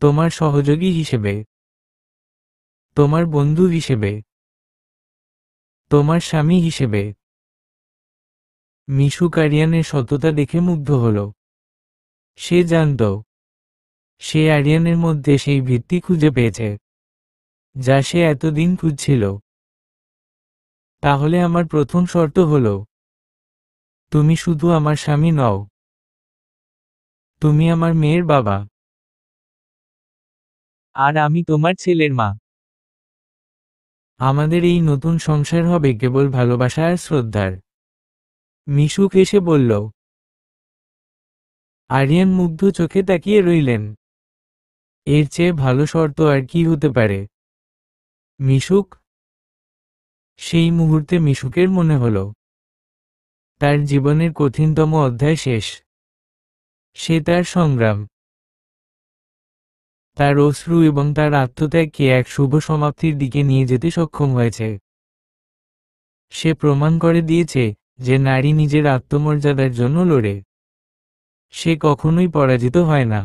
তোমার সহযোগী হিসেবে, তোমার বন্ধু হিসেবে, তোমার স্বামী হিসেবে। মিশুক আরিয়ানের সততা দেখে মুগ্ধ হল। সে জানত, সে আরিয়ানের মধ্যে সেই ভিত্তি খুঁজে পেয়েছে, যা সে এতদিন খুঁজছিল। তাহলে আমার প্রথম শর্ত হল, তুমি শুধু আমার স্বামী নও, তুমি আমার মেয়ের বাবা, আর আমি তোমার ছেলের মা। আমাদের এই নতুন সংসার হবে কেবল ভালোবাসা আর শ্রদ্ধার। মিশুক এসে বলল। আরিয়ান মুগ্ধ চোখে তাকিয়ে রইলেন। এর চেয়ে ভালো শর্ত আর কি হতে পারে? মিশুক। সেই মুহূর্তে মিশুকের মনে হল, তার জীবনের কঠিনতম অধ্যায় শেষ। সে তার সংগ্রাম, তার অশ্রু এবং তার আত্মত্যাগকে এক শুভ সমাপ্তির দিকে নিয়ে যেতে সক্ষম হয়েছে। সে প্রমাণ করে দিয়েছে যে নারী নিজের আত্মমর্যাদার জন্য লড়ে। সে কখনোই পরাজিত হয় না।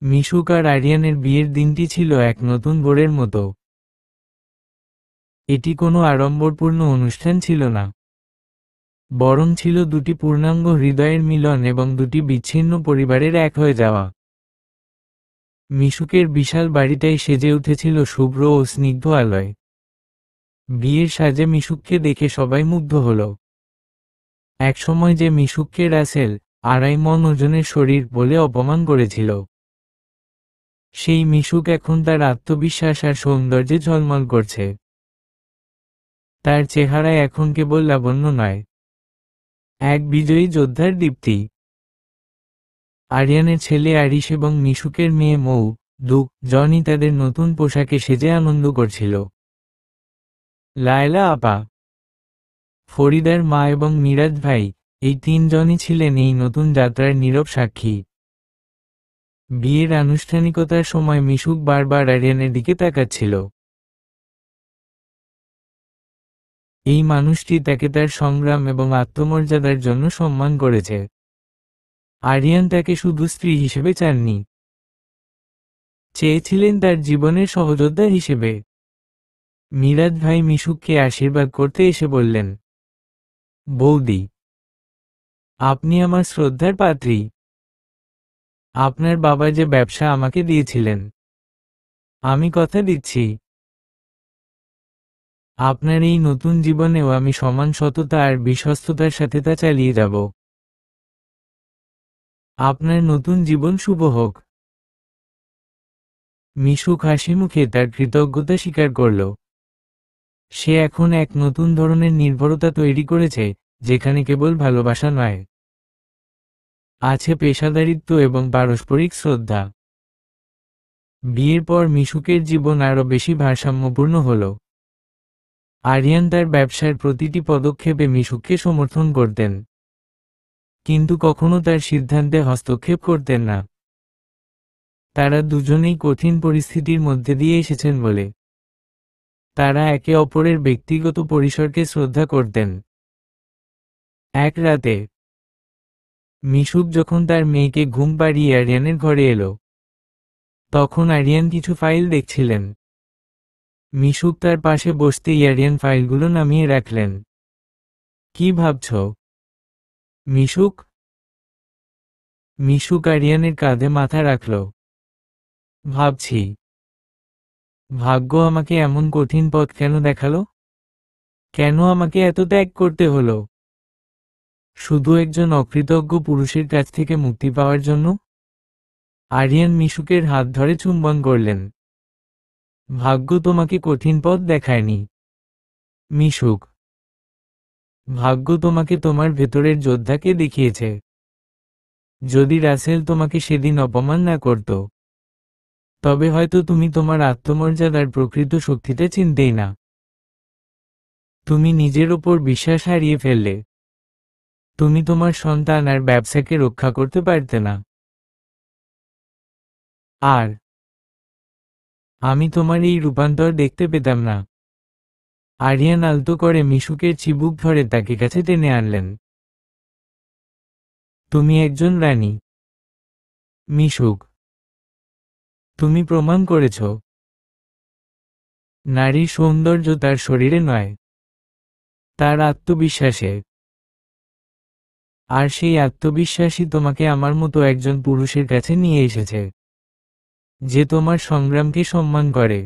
মিশুক আর আরিয়ানের বিয়ের দিনটি ছিল এক নতুন ভোরের মতো। এটি কোনো আড়ম্বরপূর্ণ অনুষ্ঠান ছিল না, বরং ছিল দুটি পূর্ণাঙ্গ হৃদয়ের মিলন এবং দুটি বিচ্ছিন্ন পরিবারের এক হয়ে যাওয়া। মিশুকের বিশাল বাড়িটাই সেজে উঠেছিল শুভ্র ও স্নিগ্ধ আলোয়। বিয়ের সাজে মিশুককে দেখে সবাই মুগ্ধ হল। একসময় যে মিশুককে রাসেল 2.5 মণ ওজনের শরীর বলে অপমান করেছিল, সেই মিশুক এখন তার আত্মবিশ্বাস আর সৌন্দর্যে ঝলমল করছে। তার চেহারায় এখন কেবল লাবণ্য নয়, এক বিজয়ী যোদ্ধার দীপ্তি। আরিয়ানের ছেলে আরিশ এবং মিশুকের মেয়ে মৌ, জনি তাদের নতুন পোশাকে সেজে আনন্দ করছিল। লায়লা আপা, ফরিদার মা এবং মিরাজ ভাই, এই 3 জনই ছিলেন এই নতুন যাত্রার নীরব সাক্ষী। বিয়ের আনুষ্ঠানিকতার সময় মিশুক বারবার আরিয়ানের দিকে তাকাচ্ছিল। এই মানুষটি তাকে তার সংগ্রাম এবং আত্মমর্যাদার জন্য সম্মান করেছে। আরিয়ান তাকে শুধু স্ত্রী হিসেবে চাননি, চেয়েছিলেন তার জীবনের সহযোদ্ধা হিসেবে। মিরাজ ভাই মিশুককে আশীর্বাদ করতে এসে বললেন, বৌদি, আপনি আমার শ্রদ্ধার পাত্রী। আপনার বাবা যে ব্যবসা আমাকে দিয়েছিলেন, আমি কথা দিচ্ছি, আপনার এই নতুন জীবনেও আমি সমান সততা আর বিশ্বস্ততার সাথে তা চালিয়ে যাব। আপনার নতুন জীবন শুভ হোক। মিশুক হাসি মুখে তার কৃতজ্ঞতা স্বীকার করল। সে এখন এক নতুন ধরনের নির্ভরতা তৈরি করেছে, যেখানে কেবল ভালোবাসা নয়, আছে পেশাদারিত্ব এবং পারস্পরিক শ্রদ্ধা। বিয়ের পর মিশুকের জীবন আরও বেশি ভারসাম্যপূর্ণ হল। আরিয়ান তার ব্যবসার প্রতিটি পদক্ষেপে মিশুককে সমর্থন করতেন। কিন্তু কখনো তার সিদ্ধান্তে হস্তক্ষেপ করতেন না। তারা দুজনেই কঠিন পরিস্থিতির মধ্যে দিয়ে এসেছেন বলে তারা একে অপরের ব্যক্তিগত পরিসরকে শ্রদ্ধা করতেন। এক রাতে মিশুক যখন তার মেয়েকে ঘুম পাড়িয়ে আরিয়ানের ঘরে এলো, তখন আরিয়ান কিছু ফাইল দেখছিলেন। মিশুক তার পাশে বসতেই আরিয়ান ফাইলগুলো নামিয়ে রাখলেন। কি ভাবছ, মিশুক? মিশুক আরিয়ানের কাঁধে মাথা রাখল। ভাবছি, ভাগ্য আমাকে এমন কঠিন পথ কেন দেখালো? কেন আমাকে এত ত্যাগ করতে হলো শুধু একজন অকৃতজ্ঞ পুরুষের কাছ থেকে মুক্তি পাওয়ার জন্য? আরিয়ান মিশুকের হাত ধরে চুম্বন করলেন। ভাগ্য তোমাকে কঠিন পথ দেখায়নি, মিশুক। ভাগ্য তোমাকে তোমার ভেতরের যোদ্ধাকে দেখিয়েছে। যদি রাসেল তোমাকে সেদিন অপমান না করত, তবে হয়তো তুমি তোমার আত্মমর্যাদার প্রকৃত শক্তিটা চিনতেই না। তুমি নিজের ওপর বিশ্বাস হারিয়ে ফেললে। তুমি তোমার সন্তান আর ব্যবসাকে রক্ষা করতে পারতে না। আর আমি তোমার এই রূপান্তর দেখতে পেতাম না। আরিয়ান আলতো করে মিশুকের চিবুক ধরে তাকে কাছে টেনে আনলেন। তুমি একজন রানী, মিশুক। তুমি প্রমাণ করেছ, নারীর সৌন্দর্য তার শরীরে নয়, তার আত্মবিশ্বাসে। আর সেই আত্মবিশ্বাসই তোমাকে আমার মতো একজন পুরুষের কাছে নিয়ে এসেছে, যে তোমার সংগ্রামকে সম্মান করে,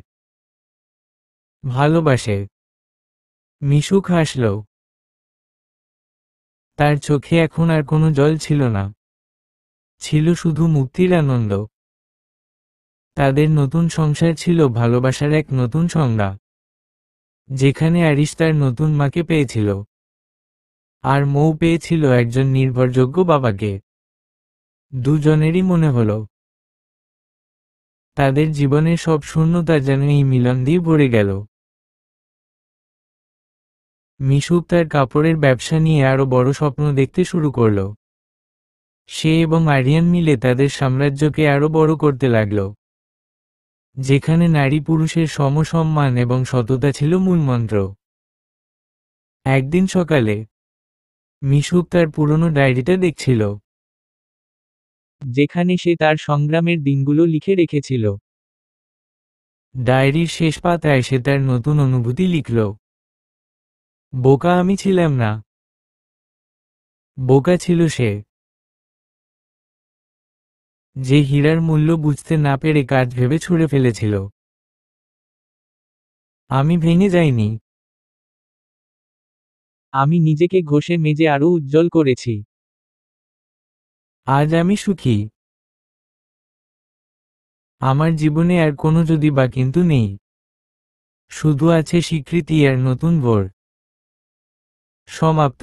ভালোবাসে। মিশুক হাসল। তার চোখে এখন আর কোনো জল ছিল না, ছিল শুধু মুক্তির আনন্দ। তাদের নতুন সংসার ছিল ভালোবাসার এক নতুন সংজ্ঞা, যেখানে আরিশ তার নতুন মাকে পেয়েছিল, আর মৌ পেয়েছিল একজন নির্ভরযোগ্য বাবাকে। দুজনেরই মনে হলো তাদের জীবনের সব শূন্যতা যেন এই মিলন দিয়ে ভরে গেল। মিশুক তার কাপড়ের ব্যবসা নিয়ে আরো বড় স্বপ্ন দেখতে শুরু করল। সে এবং আরিয়ান মিলে তাদের সাম্রাজ্যকে আরো বড় করতে লাগল, যেখানে নারী পুরুষের সমসম্মান এবং সততা ছিল মূলমন্ত্র। একদিন সকালে মিশুক তার পুরনো ডায়েরিটা দেখছিল, যেখানে সে তার সংগ্রামের দিনগুলো লিখে রেখেছিল। ডায়েরির শেষ পাতায় সে তার নতুন অনুভূতি লিখল। বোকা আমি ছিলাম না, বোকা ছিল সে, যে হীরার মূল্য বুঝতে না পেরে কাজ ভেবে ছুঁড়ে ফেলেছিল। আমি ভেঙে যাইনি, আমি নিজেকে ঘষে মেজে আরো উজ্জ্বল করেছি। আজ আমি সুখী। আমার জীবনে আর কোনো যদি বা কিন্তু নেই, শুধু আছে স্বীকৃতি আর নতুন ভোর। সমাপ্ত।